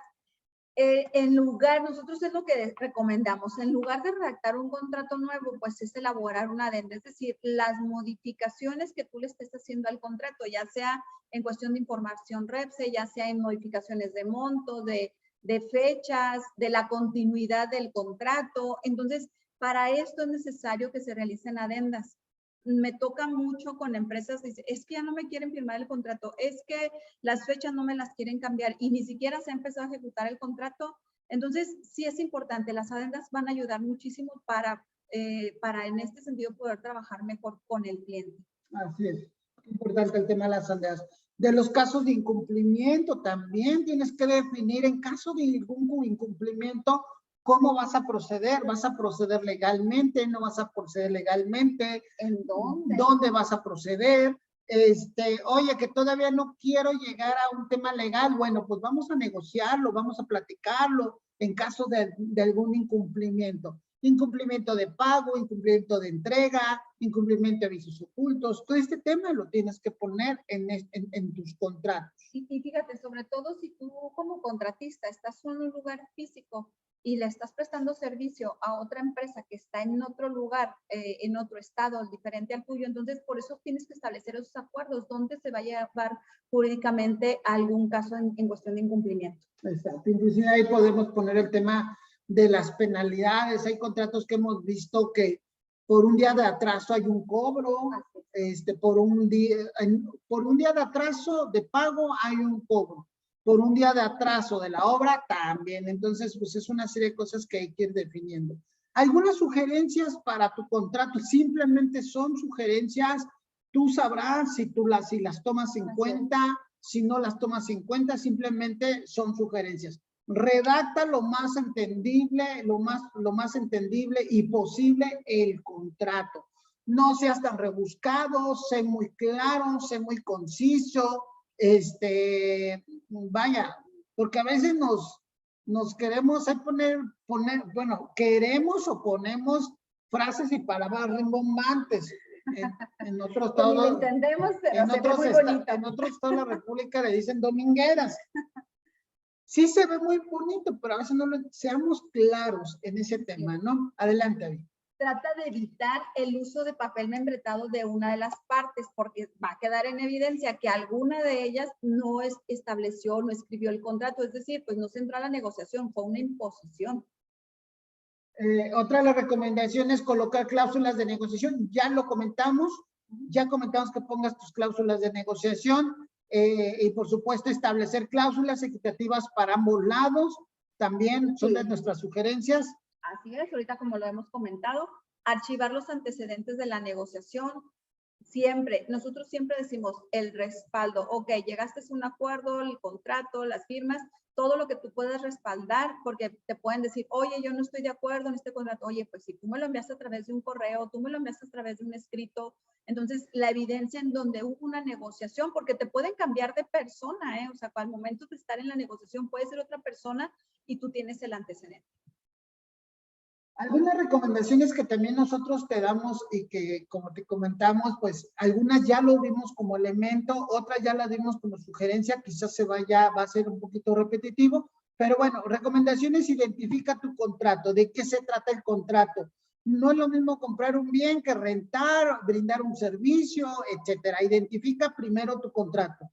nosotros es lo que recomendamos, en lugar de redactar un contrato nuevo, pues es elaborar una adenda, es decir, las modificaciones que tú le estés haciendo al contrato, ya sea en cuestión de información REPSE, ya sea en modificaciones de monto, de fechas, de la continuidad del contrato. Entonces, para esto es necesario que se realicen adendas. Me toca mucho con empresas, dice, es que ya no me quieren firmar el contrato, es que las fechas no me las quieren cambiar y ni siquiera se ha empezado a ejecutar el contrato. Entonces, sí es importante, las adendas van a ayudar muchísimo para en este sentido poder trabajar mejor con el cliente. Así es, importante el tema de las adendas. De los casos de incumplimiento, también tienes que definir en caso de algún incumplimiento, ¿cómo vas a proceder? ¿Vas a proceder legalmente? ¿No vas a proceder legalmente? ¿En dónde? ¿Dónde vas a proceder? Oye, que todavía no quiero llegar a un tema legal. Bueno, pues vamos a negociarlo, vamos a platicarlo en caso de algún incumplimiento. incumplimiento de pago, incumplimiento de entrega, incumplimiento de avisos ocultos. Todo este tema lo tienes que poner en tus contratos. Y fíjate, sobre todo si tú como contratista estás en un lugar físico y le estás prestando servicio a otra empresa que está en otro lugar, en otro estado diferente al tuyo, entonces por eso tienes que establecer esos acuerdos donde se va a llevar jurídicamente algún caso en cuestión de incumplimiento. Exacto, inclusive ahí podemos poner el tema de las penalidades. Hay contratos que hemos visto que por un día de atraso hay un cobro, por un día de atraso de pago hay un cobro, por un día de atraso de la obra también. Entonces, pues es una serie de cosas que hay que ir definiendo. Algunas sugerencias para tu contrato, simplemente son sugerencias, tú sabrás si las tomas en cuenta, si no las tomas en cuenta, simplemente son sugerencias. Redacta lo más entendible, lo más entendible y posible el contrato. No seas tan rebuscado, sé muy claro, sé muy conciso, vaya, porque a veces nos queremos poner, bueno, queremos o ponemos frases y palabras rimbombantes. En otros estados, lo entendemos, pero se ve muy bonito. En otros estados de la República le dicen domingueras. Sí se ve muy bonito, pero a veces no seamos claros en ese tema, ¿no? Adelante, Abby. Trata de evitar el uso de papel membretado de una de las partes, porque va a quedar en evidencia que alguna de ellas no estableció, no escribió el contrato, es decir, pues no se entró a la negociación, fue una imposición. Otra de las recomendaciones es colocar cláusulas de negociación. Ya lo comentamos, que pongas tus cláusulas de negociación. Y por supuesto establecer cláusulas equitativas para ambos lados, también son de nuestras sugerencias. Así es, ahorita como lo hemos comentado, archivar los antecedentes de la negociación. Siempre, nosotros siempre decimos el respaldo, ok, llegaste a un acuerdo, el contrato, las firmas, todo lo que tú puedas respaldar, porque te pueden decir, oye, yo no estoy de acuerdo en este contrato, oye, pues si tú me lo enviaste a través de un correo, tú me lo enviaste a través de un escrito, entonces la evidencia en donde hubo una negociación, porque te pueden cambiar de persona, o sea, al momento de estar en la negociación puede ser otra persona y tú tienes el antecedente. Algunas recomendaciones que también nosotros te damos y que, como te comentamos, pues algunas ya lo vimos como elemento, otras ya las dimos como sugerencia, quizás va a ser un poquito repetitivo, pero bueno, recomendaciones: identifica tu contrato, de qué se trata el contrato. No es lo mismo comprar un bien que rentar, brindar un servicio, etcétera. Identifica primero tu contrato.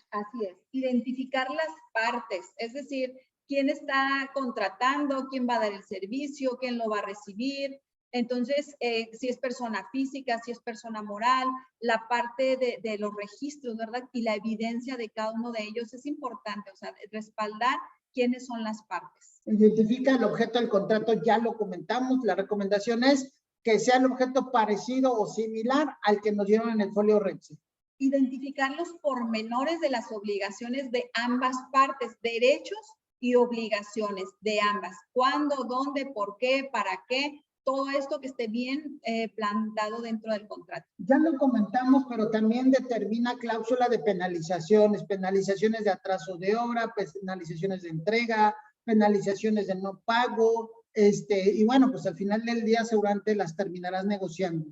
Así es, identificar las partes, es decir, quién está contratando, quién va a dar el servicio, quién lo va a recibir. Entonces, si es persona física, si es persona moral, la parte de los registros, ¿verdad? Y la evidencia de cada uno de ellos es importante, o sea, respaldar quiénes son las partes. Identifica el objeto del contrato, ya lo comentamos. La recomendación es que sea el objeto parecido o similar al que nos dieron en el folio Renzi. Identificar los pormenores de las obligaciones de ambas partes, derechos y obligaciones de ambas. ¿Cuándo, dónde, por qué, para qué? Todo esto que esté bien plantado dentro del contrato. Ya lo comentamos, pero también determina cláusula de penalizaciones de atraso de obra, penalizaciones de entrega, penalizaciones de no pago, y bueno, pues al final del día seguramente las terminarás negociando.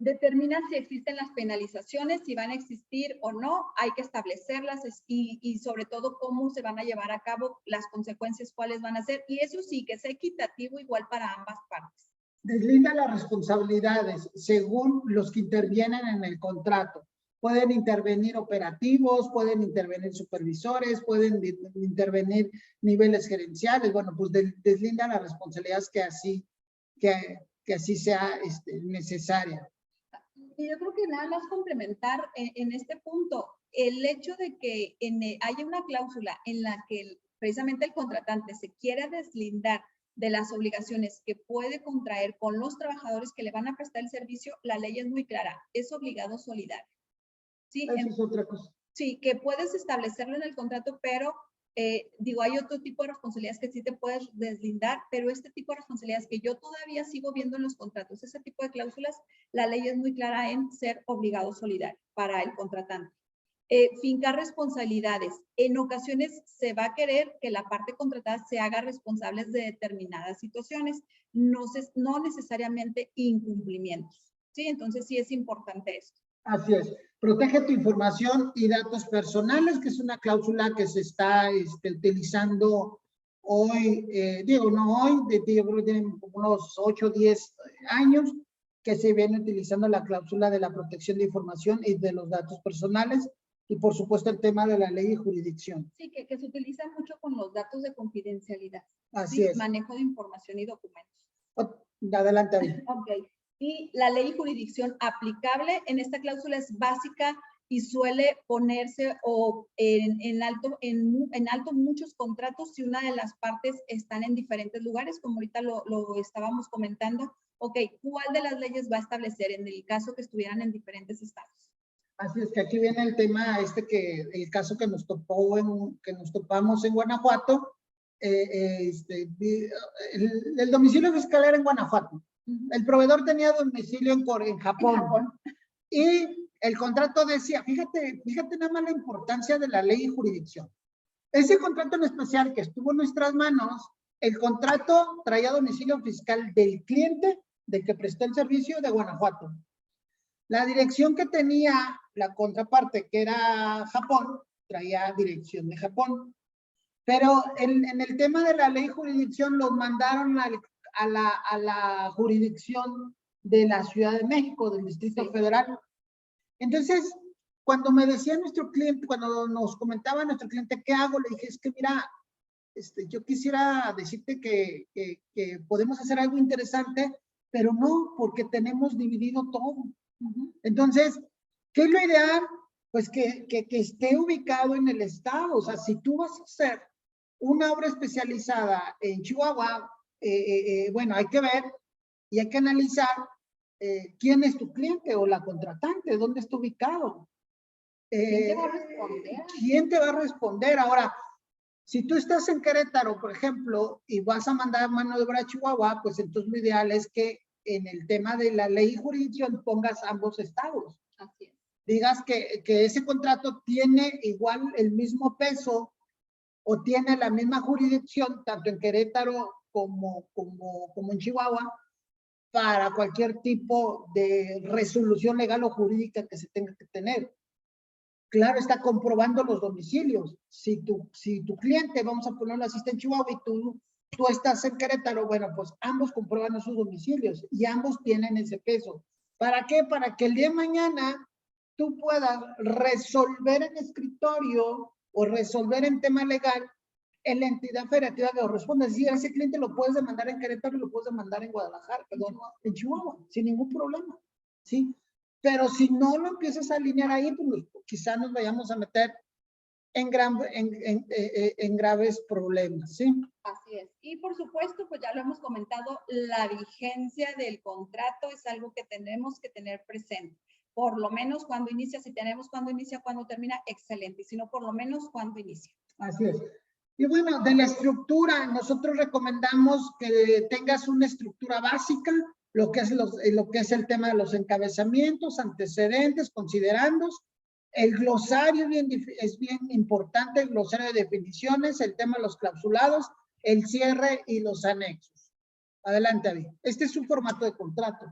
Determina si existen las penalizaciones, si van a existir o no, hay que establecerlas y sobre todo cómo se van a llevar a cabo, las consecuencias cuáles van a ser, y eso sí, que sea equitativo igual para ambas partes. Deslinda las responsabilidades según los que intervienen en el contrato. Pueden intervenir operativos, pueden intervenir supervisores, pueden intervenir niveles gerenciales. Bueno, pues deslinda las responsabilidades que así sea necesaria. Y yo creo que nada más complementar en este punto, el hecho de que haya una cláusula en la que precisamente el contratante se quiera deslindar de las obligaciones que puede contraer con los trabajadores que le van a prestar el servicio, la ley es muy clara, es obligado solidario. ¿Sí? Eso es otra cosa. Sí, que puedes establecerlo en el contrato, pero hay otro tipo de responsabilidades que sí te puedes deslindar, pero este tipo de responsabilidades que yo todavía sigo viendo en los contratos, ese tipo de cláusulas, la ley es muy clara en ser obligado solidario para el contratante. fincar responsabilidades. En ocasiones se va a querer que la parte contratada se haga responsable de determinadas situaciones, no necesariamente incumplimientos. ¿Sí? Entonces sí es importante esto. Así es. Protege tu información y datos personales, que es una cláusula que se está utilizando hoy, no hoy, yo creo que tienen unos 8 o 10 años que se viene utilizando la cláusula de la protección de información y de los datos personales, y por supuesto el tema de la ley y jurisdicción. Sí, que se utiliza mucho con los datos de confidencialidad. Así ¿sí? es. Manejo de información y documentos. Adelante, David. Ok. Y la ley y jurisdicción aplicable en esta cláusula es básica y suele ponerse en alto muchos contratos si una de las partes están en diferentes lugares, como ahorita lo estábamos comentando. Ok, ¿cuál de las leyes va a establecer en el caso que estuvieran en diferentes estados? Así es que aquí viene el tema el caso que nos topamos en Guanajuato. El domicilio fiscal era en Guanajuato. El proveedor tenía domicilio en Japón. Y el contrato decía, fíjate nada más la importancia de la ley y jurisdicción. Ese contrato en especial que estuvo en nuestras manos, el contrato traía domicilio fiscal del cliente de que prestó el servicio de Guanajuato. La dirección que tenía la contraparte, que era Japón, traía dirección de Japón. Pero en el tema de la ley y jurisdicción los mandaron a la jurisdicción de la Ciudad de México, del Distrito Federal. Entonces, cuando me decía nuestro cliente, cuando nos comentaba nuestro cliente, ¿qué hago? Le dije, es que mira, yo quisiera decirte que podemos hacer algo interesante, pero no, porque tenemos dividido todo. Entonces, ¿qué es lo ideal? Pues que esté ubicado en el estado. O sea, si tú vas a hacer una obra especializada en Chihuahua, bueno, hay que ver y hay que analizar quién es tu cliente o la contratante, dónde está ubicado. ¿Quién te va a responder? ¿Quién te va a responder? Ahora, si tú estás en Querétaro, por ejemplo, y vas a mandar mano de obra a Chihuahua, pues entonces lo ideal es que en el tema de la ley y jurisdicción pongas ambos estados. Así es. Digas que ese contrato tiene igual el mismo peso o tiene la misma jurisdicción, tanto en Querétaro como en Chihuahua, para cualquier tipo de resolución legal o jurídica que se tenga que tener. Claro, está comprobando los domicilios. Si tu cliente, vamos a ponerlo así, está en Chihuahua y tú estás en Querétaro, bueno, pues ambos comprueban esos domicilios y ambos tienen ese peso. ¿Para qué? Para que el día de mañana tú puedas resolver en escritorio o resolver en tema legal en la entidad federativa que corresponde. Es decir, a ese cliente lo puedes demandar en Querétaro y lo puedes demandar en Guadalajara, perdón, en Chihuahua, sin ningún problema, ¿sí? Pero si no lo empiezas a alinear ahí, pues quizás nos vayamos a meter en graves problemas, ¿sí? Así es. Y por supuesto, pues ya lo hemos comentado, la vigencia del contrato es algo que tenemos que tener presente. Por lo menos cuando inicia, si tenemos cuando inicia, cuando termina, excelente. Y si no, por lo menos cuando inicia. Así es. Y bueno, de la estructura, nosotros recomendamos que tengas una estructura básica, lo que es el tema de los encabezamientos, antecedentes, considerandos. El glosario es bien importante, el glosario de definiciones, el tema de los clausulados, el cierre y los anexos. Adelante, Avi. Este es un formato de contrato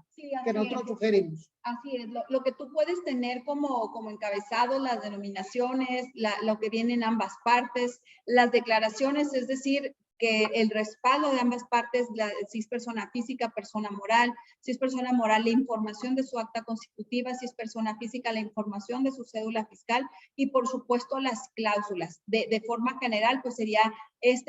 que nosotros sugerimos. Así es. Lo que tú puedes tener como encabezado, las denominaciones, lo que viene en ambas partes, las declaraciones, es decir, que el respaldo de ambas partes, si es persona física, persona moral, si es persona moral, la información de su acta constitutiva, si es persona física, la información de su cédula fiscal y por supuesto las cláusulas. De forma general, pues sería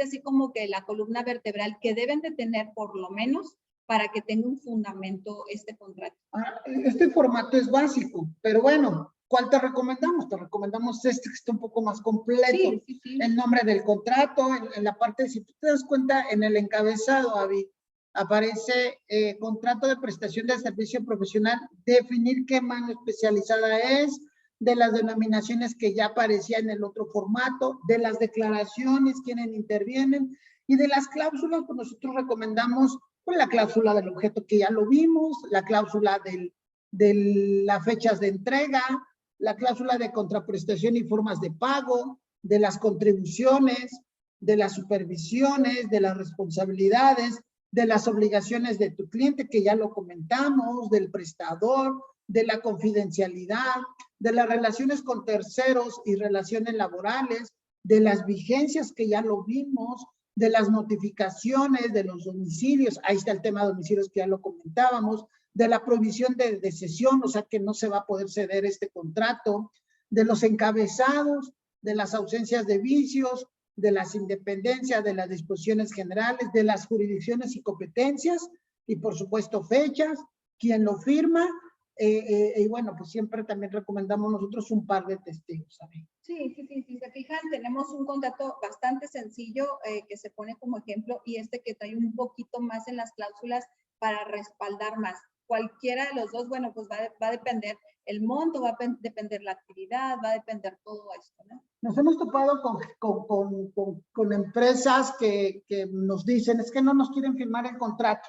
así como que la columna vertebral que deben de tener por lo menos para que tenga un fundamento este contrato. Este formato es básico, pero bueno, ¿cuál te recomendamos? Te recomendamos que esté un poco más completo. Sí. El nombre del contrato, en la parte, si tú te das cuenta, en el encabezado, Avi, aparece contrato de prestación de servicio profesional, definir qué mano especializada es, de las denominaciones que ya aparecía en el otro formato, de las declaraciones, quiénes intervienen, y de las cláusulas, pues nosotros recomendamos la cláusula del objeto que ya lo vimos, la cláusula de las fechas de entrega, la cláusula de contraprestación y formas de pago, de las contribuciones, de las supervisiones, de las responsabilidades, de las obligaciones de tu cliente, que ya lo comentamos, del prestador, de la confidencialidad, de las relaciones con terceros y relaciones laborales, de las vigencias que ya lo vimos, de las notificaciones, de los domicilios, ahí está el tema de domicilios que ya lo comentábamos, de la prohibición de cesión, o sea que no se va a poder ceder este contrato, de los encabezados, de las ausencias de vicios, de las independencias, de las disposiciones generales, de las jurisdicciones y competencias, y por supuesto fechas, quién lo firma, y bueno, pues siempre también recomendamos nosotros un par de testigos. ¿Sabe? Sí, si se fijan, tenemos un contrato bastante sencillo que se pone como ejemplo y que trae un poquito más en las cláusulas para respaldar más. Cualquiera de los dos, bueno, pues va a depender el monto, va a depender la actividad, va a depender todo esto, ¿no? Nos hemos topado con empresas que nos dicen, es que no nos quieren firmar el contrato.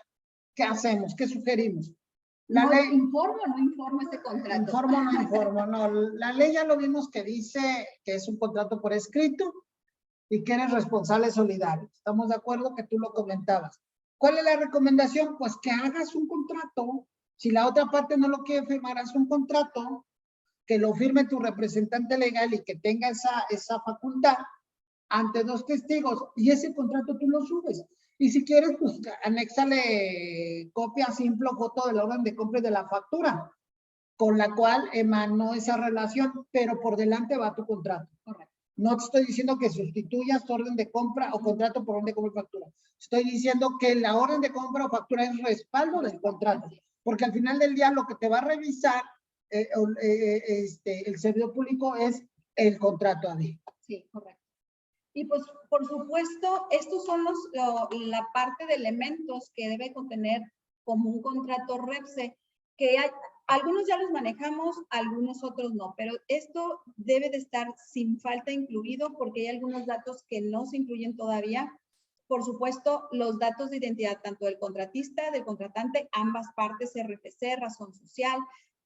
¿Qué hacemos? ¿Qué sugerimos? La no, ley, ¿informo o no informo este contrato? Informo o no informo, no. La ley ya lo vimos que dice que es un contrato por escrito y que eres responsable solidario. Estamos de acuerdo que tú lo comentabas. ¿Cuál es la recomendación? Pues que hagas un contrato. Si la otra parte no lo quiere firmar, haz un contrato, que lo firme tu representante legal y que tenga esa facultad ante dos testigos y ese contrato tú lo subes. Y si quieres, pues anéxale copia simple o foto de la orden de compra y de la factura, con la cual emanó esa relación, pero por delante va tu contrato. Correcto. No te estoy diciendo que sustituyas tu orden de compra o contrato por orden de compra y factura. Estoy diciendo que la orden de compra o factura es respaldo del contrato, porque al final del día lo que te va a revisar el servidor público es el contrato a mí. Sí, correcto. Y pues, por supuesto, estos son la parte de elementos que debe contener como un contrato REPSE, que algunos ya los manejamos, algunos otros no, pero esto debe de estar sin falta incluido porque hay algunos datos que no se incluyen todavía. Por supuesto, los datos de identidad, tanto del contratista, del contratante, ambas partes, RFC, razón social.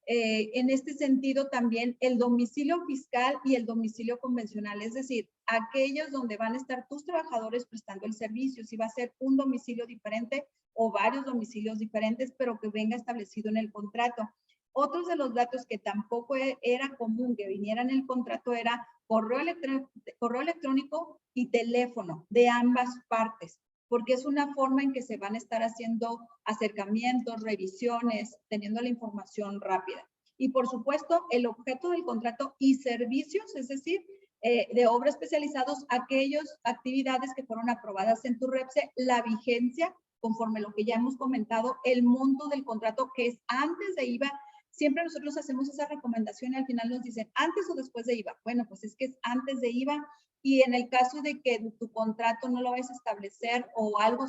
En este sentido también el domicilio fiscal y el domicilio convencional, es decir, aquellos donde van a estar tus trabajadores prestando el servicio, si va a ser un domicilio diferente o varios domicilios diferentes, pero que venga establecido en el contrato. Otros de los datos que tampoco era común que vinieran en el contrato era correo electrónico y teléfono de ambas partes, porque es una forma en que se van a estar haciendo acercamientos, revisiones, teniendo la información rápida. Y por supuesto, el objeto del contrato y servicios, es decir, de obra especializados, aquellas actividades que fueron aprobadas en tu REPSE, la vigencia, conforme lo que ya hemos comentado, el monto del contrato que es antes de IVA. Siempre nosotros hacemos esa recomendación y al final nos dicen, ¿antes o después de IVA? Bueno, pues es que es antes de IVA. Y en el caso de que tu contrato no lo vayas a establecer o algo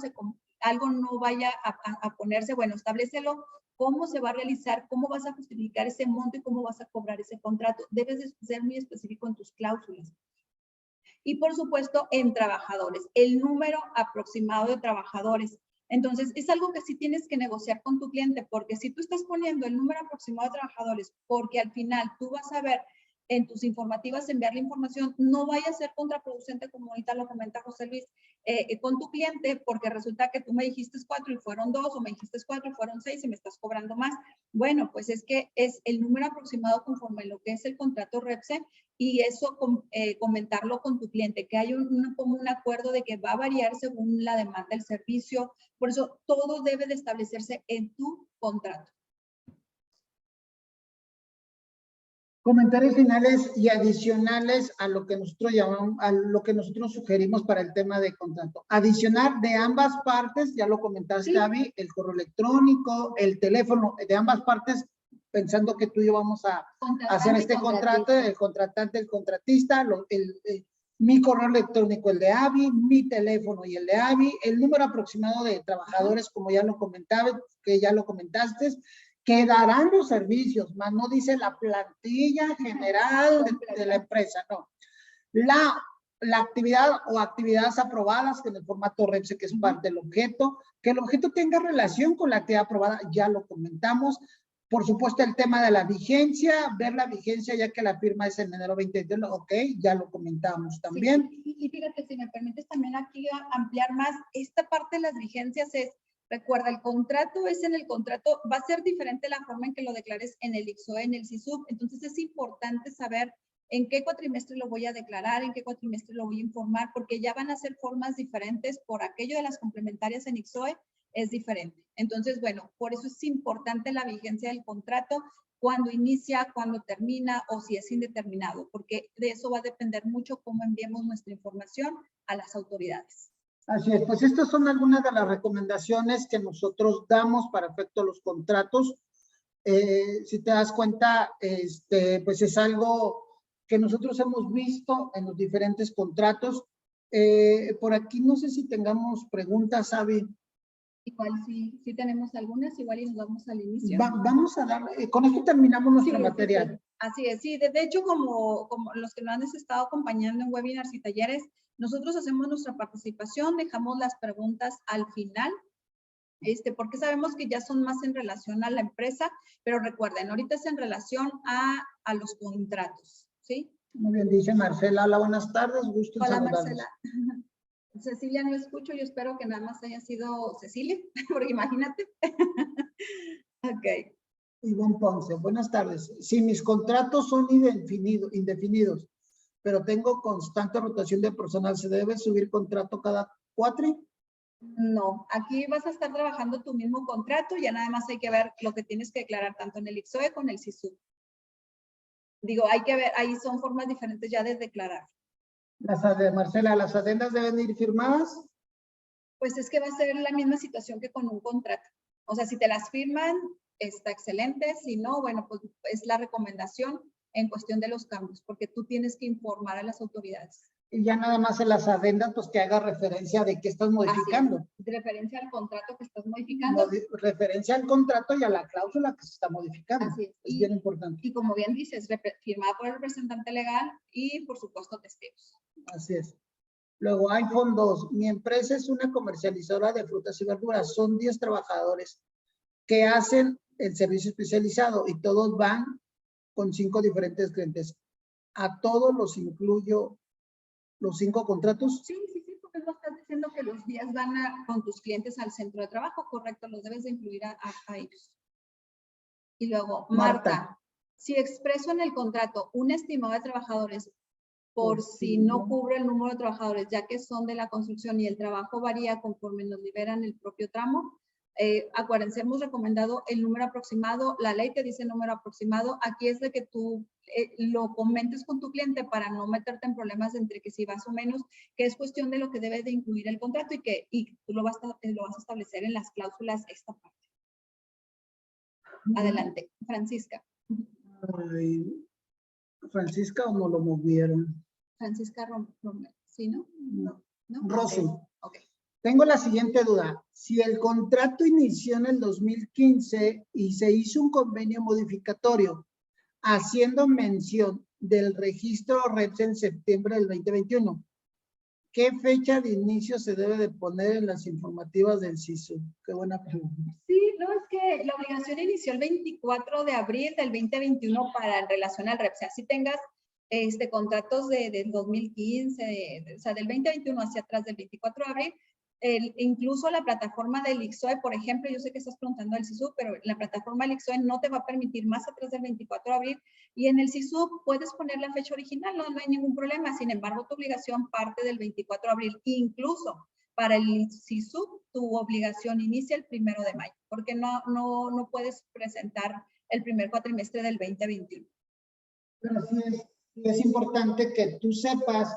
no vaya a ponerse, bueno, establécelo, cómo se va a realizar, cómo vas a justificar ese monto y cómo vas a cobrar ese contrato. Debes de ser muy específico en tus cláusulas. Y por supuesto, en trabajadores, el número aproximado de trabajadores. Entonces, es algo que sí tienes que negociar con tu cliente, porque si tú estás poniendo el número aproximado de trabajadores, porque al final tú vas a ver en tus informativas enviar la información, no vaya a ser contraproducente, como ahorita lo comenta José Luis, con tu cliente, porque resulta que tú me dijiste 4 y fueron 2, o me dijiste 4 y fueron 6 y me estás cobrando más. Bueno, pues es que es el número aproximado conforme lo que es el contrato REPSE, y eso comentarlo con tu cliente, que hay como un acuerdo de que va a variar según la demanda del servicio. Por eso todo debe de establecerse en tu contrato. Comentarios finales y adicionales a lo que nosotros llamamos, a lo que nosotros sugerimos para el tema de contrato. Adicionar de ambas partes, ya lo comentaste, sí, Abby, el correo electrónico, el teléfono, de ambas partes, pensando que tú y yo vamos a hacer este contrato, el contratante, el contratista, mi correo electrónico, el de Abby, mi teléfono y el de Abby, el número aproximado de trabajadores, como ya lo comentaba, que ya lo comentaste, que darán los servicios, más no dice la plantilla general de la empresa, no. La actividad o actividades aprobadas, que en el formato REPSE, que es parte del objeto, que el objeto tenga relación con la actividad aprobada, ya lo comentamos. Por supuesto, el tema de la vigencia, ver la vigencia ya que la firma es en enero 2021, ok, ya lo comentamos también. Sí, y fíjate, si me permites también aquí ampliar más, esta parte de las vigencias es, recuerda, el contrato es en el contrato, va a ser diferente la forma en que lo declares en el ICSOE, en el SISUB, entonces es importante saber en qué cuatrimestre lo voy a declarar, en qué cuatrimestre lo voy a informar, porque ya van a ser formas diferentes por aquello de las complementarias en ICSOE, es diferente. Entonces, bueno, por eso es importante la vigencia del contrato, cuándo inicia, cuándo termina o si es indeterminado, porque de eso va a depender mucho cómo enviemos nuestra información a las autoridades. Así es, pues estas son algunas de las recomendaciones que nosotros damos para efecto de los contratos. Si te das cuenta, pues es algo que nosotros hemos visto en los diferentes contratos. Por aquí no sé si tengamos preguntas, Avi. Igual sí tenemos algunas, igual y nos vamos al inicio. Vamos a dar, con esto terminamos nuestro Sí, material. sí. Así es, sí. De hecho, como los que nos han estado acompañando en webinars y talleres, nosotros hacemos nuestra participación, dejamos las preguntas al final, porque sabemos que ya son más en relación a la empresa, pero recuerden, ahorita es en relación a los contratos, ¿sí? Muy bien, dice Marcela. Hola, buenas tardes, gusto en Hola, saludarlos. Marcela. Cecilia no escucho, yo espero que nada más haya sido Cecilia, porque imagínate. Ok. Ivonne Ponce, buenas tardes. Si mis contratos son indefinidos, pero tengo constante rotación de personal, ¿se debe subir contrato cada cuatri? No, aquí vas a estar trabajando tu mismo contrato, ya nada más hay que ver lo que tienes que declarar tanto en el ICSOE como en el SISUB. Digo, hay que ver, ahí son formas diferentes ya de declarar. Marcela, ¿las adendas deben ir firmadas? Pues es que va a ser la misma situación que con un contrato. O sea, si te las firman, está excelente. Si no, bueno, pues es la recomendación en cuestión de los cambios, porque tú tienes que informar a las autoridades. Y ya nada más en las adendas, pues que haga referencia de qué estás modificando. Así es, referencia al contrato que estás modificando. Referencia al contrato y a la cláusula que se está modificando. Así es. Es bien importante. Y como bien dices, firmada por el representante legal y, por supuesto, testigos. Así es. Luego, iPhone 2. Mi empresa es una comercializadora de frutas y verduras. Son 10 trabajadores que hacen el servicio especializado y todos van con 5 diferentes clientes. ¿A todos los incluyo los 5 contratos? Sí, porque no estás diciendo que los días van con tus clientes al centro de trabajo, correcto, los debes de incluir a ellos. Y luego, Marta, si expreso en el contrato un estimado de trabajadores por si no cubre el número de trabajadores, ya que son de la construcción y el trabajo varía conforme nos liberan el propio tramo, acuérdense, hemos recomendado el número aproximado, la ley te dice número aproximado, aquí es de que tú lo comentes con tu cliente para no meterte en problemas entre que si vas o menos, que es cuestión de lo que debe de incluir el contrato y tú lo vas a establecer en las cláusulas esta parte. Adelante, Francisca. Ay, Francisca, ¿o no lo movieron? Francisca Romero, ¿sí, no? No. ¿No? Rosy. Ok. Tengo la siguiente duda. Si el contrato inició en el 2015 y se hizo un convenio modificatorio haciendo mención del registro REPS en septiembre del 2021, ¿qué fecha de inicio se debe de poner en las informativas del SISU? Qué buena pregunta. Sí, no, es que la obligación inició el 24 de abril del 2021 en relación al REPS. O sea, si tengas contratos del 2015, o sea, del 2021 hacia atrás, del 24 de abril, incluso la plataforma del ICSOE, por ejemplo, yo sé que estás preguntando del SISU, pero la plataforma del ICSOE no te va a permitir más atrás del 24 de abril, y en el SISU puedes poner la fecha original, no hay ningún problema. Sin embargo, tu obligación parte del 24 de abril, incluso para el SISU, tu obligación inicia el 1 de mayo, porque no puedes presentar el primer cuatrimestre del 2021. Pero sí es importante que tú sepas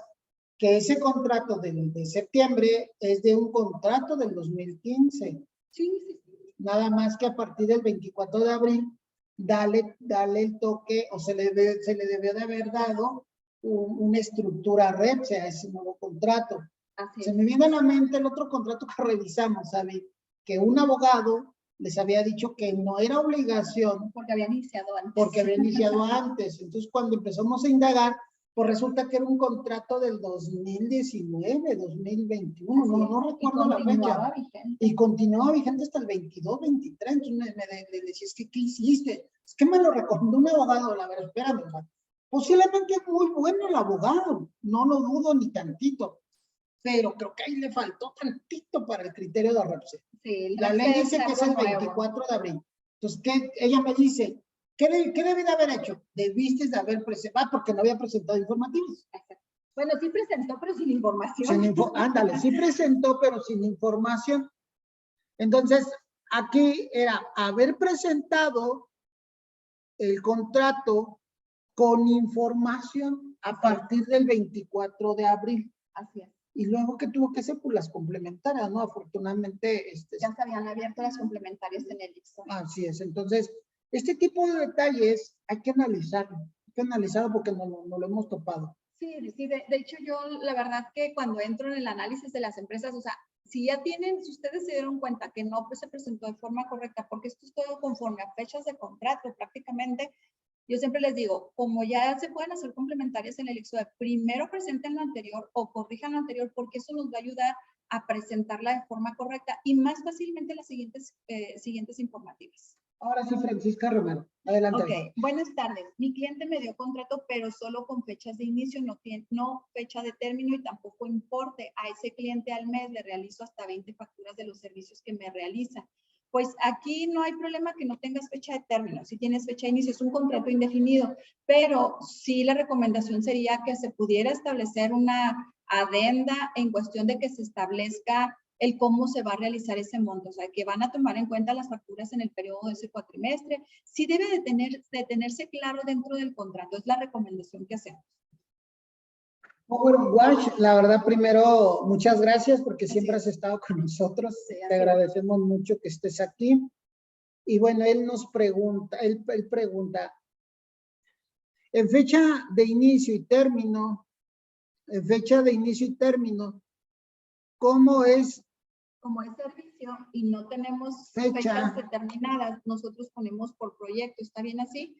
que ese contrato de septiembre es de un contrato del 2015. Sí. Nada más que a partir del 24 de abril, dale el toque, o se le debió de haber dado una estructura REPS a ese nuevo contrato. Así Se es. me viene a la mente el otro contrato que revisamos, ¿sabes? Que un abogado les había dicho que no era obligación. Porque había iniciado antes. Porque había iniciado antes. Entonces, cuando empezamos a indagar, pues resulta que era un contrato del 2019, 2021, no recuerdo la fecha. Vigente. Y continuaba vigente hasta el 22, 23. Entonces le decía, es que, ¿qué hiciste? Es que me lo recomendó un abogado. La verdad, espérame, hermano. Posiblemente es muy bueno el abogado, no lo dudo ni tantito, pero creo que ahí le faltó tantito para el criterio de REPSE. Sí, La ley REPSE dice que es el algo nuevo. 24 de abril. Entonces, ella me dice, ¿qué debí de haber hecho? Debiste de haber presentado, porque no había presentado informativos. Bueno, sí presentó, pero sin información. Ándale, sí presentó, pero sin información. Entonces, aquí era haber presentado el contrato con información a partir del 24 de abril. Así es. Y luego, ¿qué tuvo que hacer? Pues las complementarias, ¿no? Afortunadamente, ya se habían abierto las complementarias en el ICSO. Así es. Entonces, este tipo de detalles hay que analizarlo. Hay que analizarlo porque no lo hemos topado. Sí, de hecho yo la verdad que cuando entro en el análisis de las empresas, o sea, si ustedes se dieron cuenta que no se presentó de forma correcta, porque esto es todo conforme a fechas de contrato prácticamente, yo siempre les digo, como ya se pueden hacer complementarias en el ICSOE, primero presenten lo anterior o corrijan lo anterior, porque eso nos va a ayudar a presentarla de forma correcta y más fácilmente las siguientes informativas. Ahora sí, Francisca Romero, adelante. Ok, buenas tardes. Mi cliente me dio contrato, pero solo con fechas de inicio, no fecha de término y tampoco importe. A ese cliente al mes le realizo hasta 20 facturas de los servicios que me realiza. Pues aquí no hay problema que no tengas fecha de término. Si tienes fecha de inicio, es un contrato indefinido, pero sí la recomendación sería que se pudiera establecer una adenda en cuestión de que se establezca el cómo se va a realizar ese monto, o sea, que van a tomar en cuenta las facturas en el periodo de ese cuatrimestre. Sí debe de tenerse claro dentro del contrato, es la recomendación que hacemos. Powerwash, la verdad, primero, muchas gracias porque siempre has estado con nosotros. Sí, te agradecemos mucho que estés aquí. Y bueno, él nos pregunta, él pregunta, en fecha de inicio y término, ¿cómo es? Como es servicio y no tenemos fechas determinadas, nosotros ponemos por proyecto, ¿está bien así?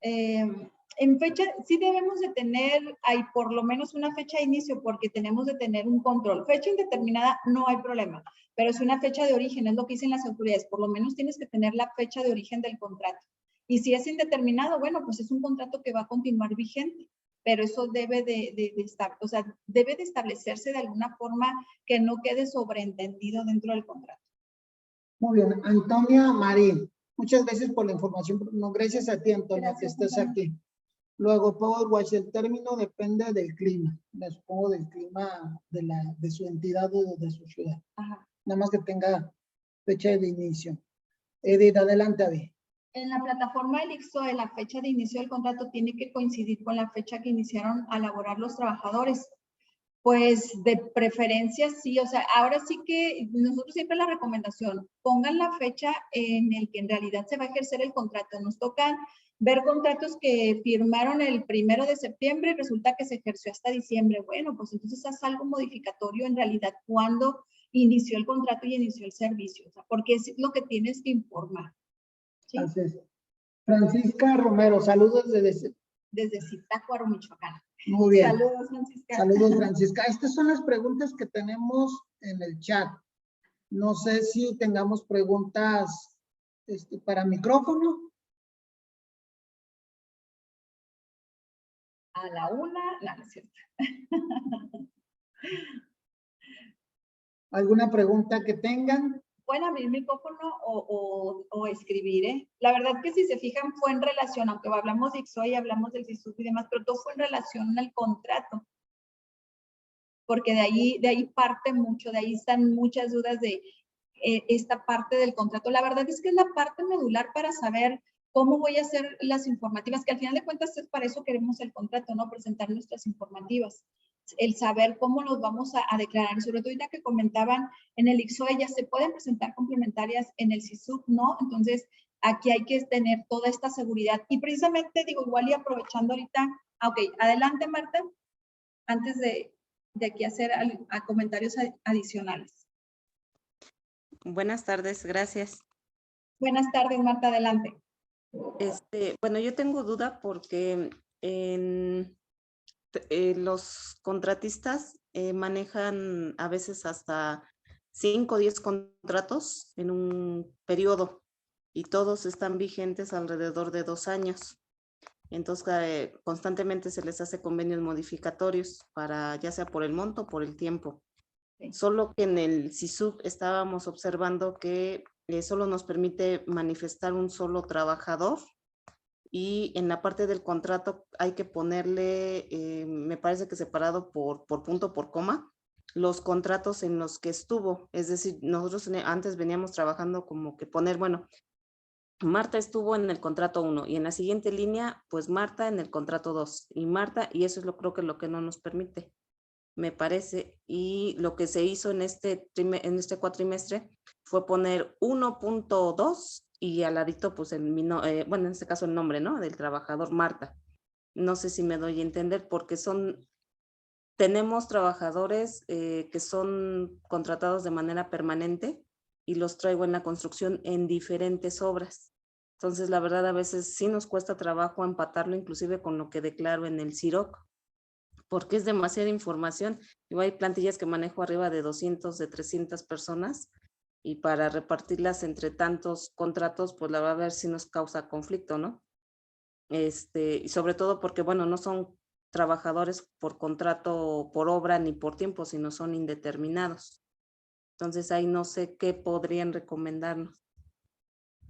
En fecha, sí debemos de tener, hay por lo menos una fecha de inicio porque tenemos de tener un control. Fecha indeterminada no hay problema, pero es una fecha de origen, es lo que dicen las autoridades, por lo menos tienes que tener la fecha de origen del contrato. Y si es indeterminado, bueno, pues es un contrato que va a continuar vigente, pero eso debe debe de establecerse de alguna forma que no quede sobreentendido dentro del contrato. Muy bien, Antonia Marín, muchas gracias por la información. No, gracias a ti, Antonia, gracias, que estés aquí. Luego, Powerwash, el término depende del clima, supongo del clima de su entidad o de su ciudad. Ajá. Nada más que tenga fecha de inicio. Edith, adelante, Adi. En la plataforma del ICSOE, la fecha de inicio del contrato tiene que coincidir con la fecha que iniciaron a laborar los trabajadores. Pues de preferencia sí, o sea, ahora sí que nosotros siempre la recomendación, pongan la fecha en el que en realidad se va a ejercer el contrato. Nos tocan ver contratos que firmaron el 1 de septiembre y resulta que se ejerció hasta diciembre. Bueno, pues entonces haz algo modificatorio en realidad cuando inició el contrato y inició el servicio, o sea, porque es lo que tienes que informar. ¿Sí? Así es. Francisca Romero, saludos desde Zitácuaro, Michoacán. Muy bien. Saludos, Francisca. Saludos, Francisca. Estas son las preguntas que tenemos en el chat. No sé si tengamos preguntas para micrófono. A la una, no es cierto. ¿Alguna pregunta que tengan? Pueden abrir micrófono o escribir, ¿eh? La verdad que si se fijan fue en relación, aunque hablamos de ICSOE y hablamos del CISUB y demás, pero todo fue en relación al contrato. Porque de ahí parte mucho, de ahí están muchas dudas de esta parte del contrato. La verdad es que es la parte medular para saber cómo voy a hacer las informativas, que al final de cuentas es para eso queremos el contrato, ¿no? Presentar nuestras informativas. El saber cómo los vamos a declarar. Sobre todo ahorita que comentaban en el ICSOE ya se pueden presentar complementarias, en el CISUB, ¿no? Entonces, aquí hay que tener toda esta seguridad. Y precisamente, digo, igual y aprovechando ahorita, ok, adelante, Marta, antes de aquí hacer comentarios adicionales. Buenas tardes, gracias. Buenas tardes, Marta, adelante. Bueno, yo tengo duda porque los contratistas manejan a veces hasta 5 o 10 contratos en un periodo y todos están vigentes alrededor de 2 años. Entonces, constantemente se les hace convenios modificatorios para ya sea por el monto o por el tiempo. Sí. Solo que en el CISUB estábamos observando que solo nos permite manifestar un solo trabajador y en la parte del contrato hay que ponerle, me parece que separado por punto, por coma, los contratos en los que estuvo. Es decir, nosotros antes veníamos trabajando como que poner, bueno, Marta estuvo en el contrato 1 y en la siguiente línea, pues Marta en el contrato 2 y Marta, y eso es creo que lo que no nos permite, me parece. Y lo que se hizo en este cuatrimestre fue poner 1.2 y al ladito, pues, bueno, en este caso el nombre, ¿no? Del trabajador Marta. No sé si me doy a entender porque tenemos trabajadores que son contratados de manera permanente y los traigo en la construcción en diferentes obras. Entonces, la verdad, a veces sí nos cuesta trabajo empatarlo, inclusive con lo que declaro en el CIROC, porque es demasiada información. Yo hay plantillas que manejo arriba de 200, de 300 personas y para repartirlas entre tantos contratos, pues la verdad a ver si nos causa conflicto, ¿no? Y sobre todo porque, bueno, no son trabajadores por contrato, por obra ni por tiempo, sino son indeterminados. Entonces ahí no sé qué podrían recomendarnos.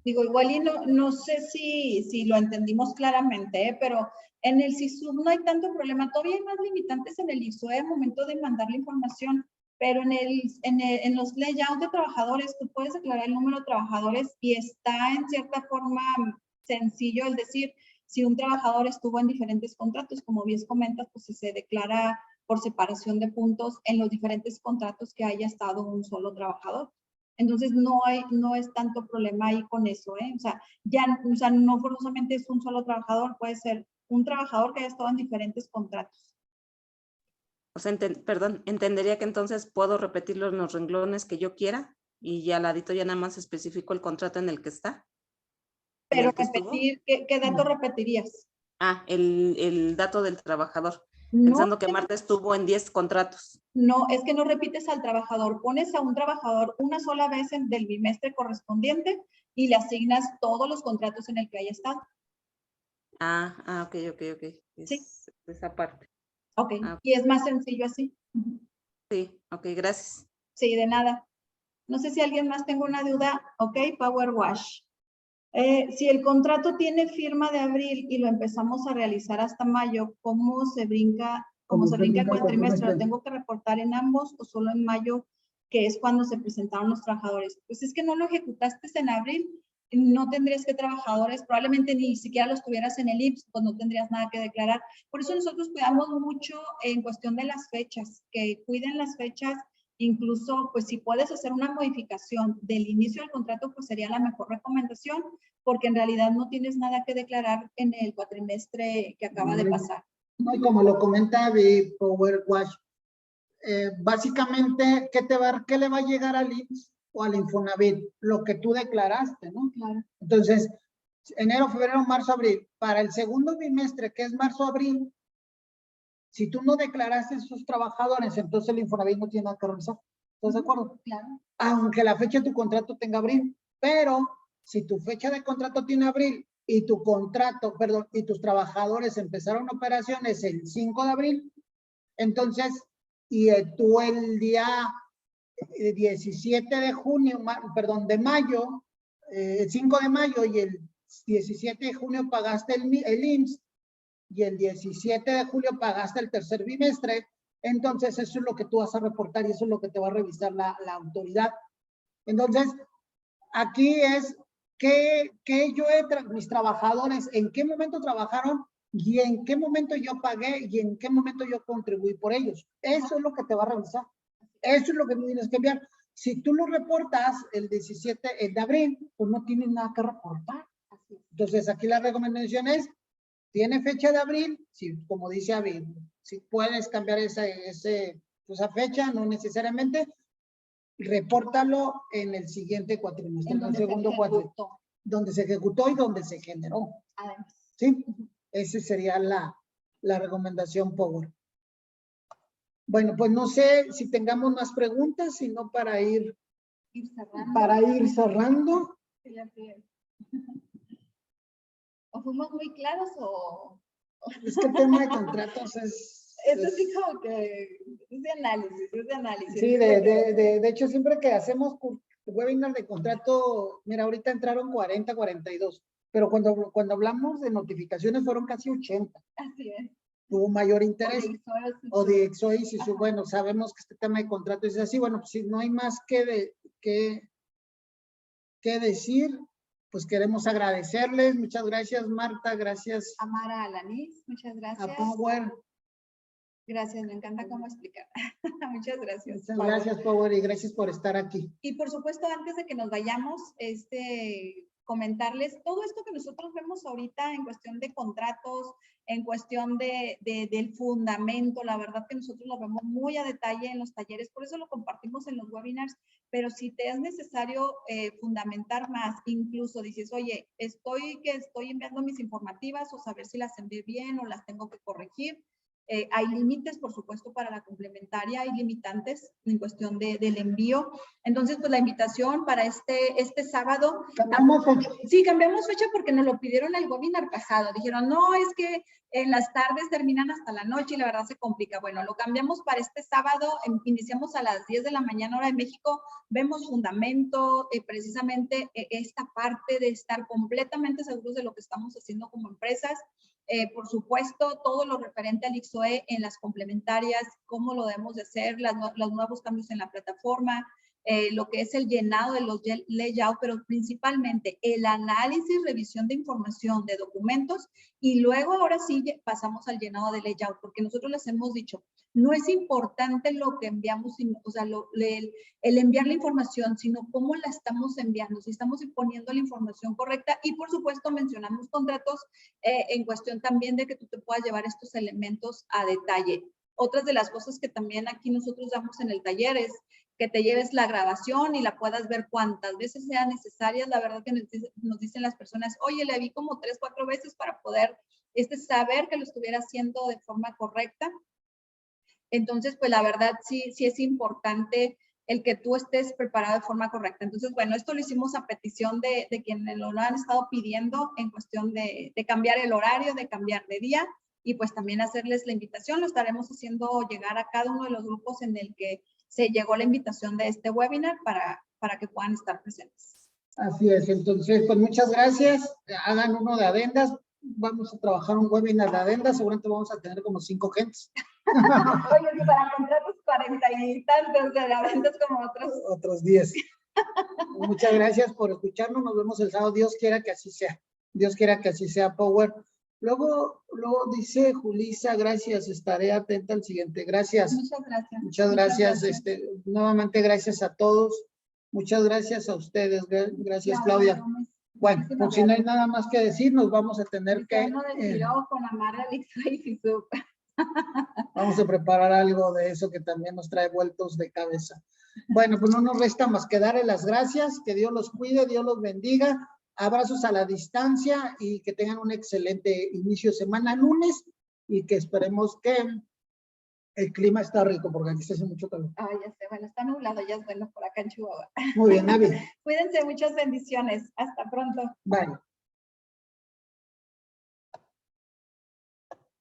Digo, igual y no sé si lo entendimos claramente, pero en el CISUB no hay tanto problema. Todavía hay más limitantes en el ISOE al momento de mandar la información, pero en los layouts de trabajadores, tú puedes declarar el número de trabajadores y está en cierta forma sencillo el decir, si un trabajador estuvo en diferentes contratos, como bien comentas, pues se declara por separación de puntos en los diferentes contratos que haya estado un solo trabajador. Entonces no es tanto problema ahí con eso, ¿eh? O sea, no forzosamente es un solo trabajador, puede ser un trabajador que haya estado en diferentes contratos. O sea, perdón, entendería que entonces puedo repetirlo en los renglones que yo quiera y ya al ladito ya nada más especifico el contrato en el que está. Pero repetir, ¿qué dato repetirías? El dato del trabajador, No, pensando que Marta estuvo en 10 contratos. No, es que no repites al trabajador, pones a un trabajador una sola vez del bimestre correspondiente y le asignas todos los contratos en el que haya estado. Ok. Sí. Esa parte. Ok, y es más sencillo así. Sí, ok, gracias. Sí, de nada. No sé si alguien más tenga una duda. Ok, Power Wash. Si el contrato tiene firma de abril y lo empezamos a realizar hasta mayo, ¿cómo se brinca el cuatrimestre? ¿Lo tengo que reportar en ambos o solo en mayo, que es cuando se presentaron los trabajadores? Pues es que no lo ejecutaste en abril, no tendrías que trabajadores, probablemente ni siquiera los tuvieras en el IMSS, pues no tendrías nada que declarar. Por eso nosotros cuidamos mucho en cuestión de las fechas, que cuiden las fechas. Incluso, pues si puedes hacer una modificación del inicio del contrato, pues sería la mejor recomendación, porque en realidad no tienes nada que declarar en el cuatrimestre que acaba de pasar. No, y como lo comenta Power Wash, básicamente, ¿qué le va a llegar al IMSS o al Infonavit? Lo que tú declaraste, ¿no? Claro. Entonces, enero, febrero, marzo, abril. Para el segundo bimestre, que es marzo-abril, si tú no declaraste esos trabajadores, entonces el Infonavit no tiene nada que revisar. ¿Estás de acuerdo? Claro. Aunque la fecha de tu contrato tenga abril. Pero si tu fecha de contrato tiene abril y tu contrato, perdón, y tus trabajadores empezaron operaciones el 5 de abril, entonces, y tú el día 17 de junio, perdón, de mayo, el 5 de mayo y el 17 de junio pagaste el IMSS, y el 17 de julio pagaste el tercer bimestre, entonces eso es lo que tú vas a reportar y eso es lo que te va a revisar la autoridad. Entonces, aquí es que mis trabajadores, en qué momento trabajaron y en qué momento yo pagué y en qué momento yo contribuí por ellos. Eso es lo que te va a revisar. Eso es lo que tú tienes que enviar. Si tú lo reportas el 17 de abril, pues no tienes nada que reportar. Entonces, aquí la recomendación es, tiene fecha de abril, sí, como dice abril, si puedes cambiar esa fecha, no necesariamente, repórtalo en el siguiente cuatrimestre, en el segundo cuatrimestre, donde se ejecutó y donde se generó. Además. ¿Sí? Esa sería la la recomendación Power. Bueno, pues no sé si tengamos más preguntas, sino para ir cerrando. Sí, así es. ¿O fuimos muy claros o...? Es que el tema de contratos es... Esto sí como que es de análisis, es de análisis. Sí, de hecho, siempre que hacemos webinar de contrato, mira, ahorita entraron 40, 42, pero cuando hablamos de notificaciones fueron casi 80. Así es. Tuvo mayor interés. O de IXOE. IXOE, si bueno, sabemos que este tema de contrato es así, bueno, pues si no hay más que decir, pues queremos agradecerles. Muchas gracias, Marta, gracias Amara Alanis, muchas gracias. a Power. Gracias, me encanta cómo explicar. Muchas gracias. Muchas Power. gracias, Power, y gracias por estar aquí. Y por supuesto, antes de que nos vayamos, comentarles todo esto que nosotros vemos ahorita en cuestión de contratos, en cuestión del fundamento. La verdad que nosotros lo vemos muy a detalle en los talleres, por eso lo compartimos en los webinars, pero si te es necesario fundamentar más, incluso dices, oye, estoy enviando mis informativas o saber si las envié bien o las tengo que corregir. Hay límites, por supuesto, para la complementaria, hay limitantes en cuestión del envío. Entonces, pues la invitación para este sábado. ¿Cambiamos fecha? Sí, cambiamos fecha porque nos lo pidieron el webinar pasado. Dijeron, no, es que en las tardes terminan hasta la noche y la verdad se complica. Bueno, lo cambiamos para este sábado, iniciamos a las 10 de la mañana hora de México, vemos fundamento, precisamente esta parte de estar completamente seguros de lo que estamos haciendo como empresas. Por supuesto, todo lo referente al IXOE en las complementarias, cómo lo debemos de hacer, los nuevos cambios en la plataforma, lo que es el llenado de los layout, pero principalmente el análisis, revisión de información de documentos y luego ahora sí pasamos al llenado de layout, porque nosotros les hemos dicho, no es importante lo que enviamos, o sea, el enviar la información, sino cómo la estamos enviando, si estamos poniendo la información correcta y por supuesto mencionamos contratos en cuestión también de que tú te puedas llevar estos elementos a detalle. Otras de las cosas que también aquí nosotros damos en el taller es que te lleves la grabación y la puedas ver cuantas veces sean necesarias. La verdad que nos dicen las personas, oye, la vi como 3, 4 veces para poder saber que lo estuviera haciendo de forma correcta. Entonces, pues la verdad sí es importante el que tú estés preparado de forma correcta. Entonces, bueno, esto lo hicimos a petición de quienes lo han estado pidiendo en cuestión de cambiar el horario, de cambiar de día y pues también hacerles la invitación. Lo estaremos haciendo llegar a cada uno de los grupos en el que se llegó la invitación de este webinar para que puedan estar presentes. Así es, entonces, pues muchas gracias. Hagan uno de adendas. Vamos a trabajar un webinar de adendas. Seguramente vamos a tener como 5 gentes. Oye, si para contratos 40 y tantos de adendas como otros 10. Muchas gracias por escucharnos. Nos vemos el sábado. Dios quiera que así sea. Dios quiera que así sea, Power. Luego dice Julisa, gracias, estaré atenta al siguiente. Gracias. Muchas gracias. Muchas gracias. Nuevamente, gracias a todos. Muchas gracias a ustedes. Gracias, Claudia. Bueno, pues si no hay nada más que decir, nos vamos a tener que... con Amara, IXOE y FISUP. Vamos a preparar algo de eso que también nos trae vueltos de cabeza. Bueno, pues no nos resta más que darle las gracias. Que Dios los cuide, Dios los bendiga. Abrazos a la distancia y que tengan un excelente inicio de semana lunes y que esperemos que el clima está rico porque aquí se hace mucho calor. Ya sé, bueno, está nublado, ya es bueno por acá en Chihuahua. Muy bien, Navi. Cuídense, muchas bendiciones. Hasta pronto. Bye.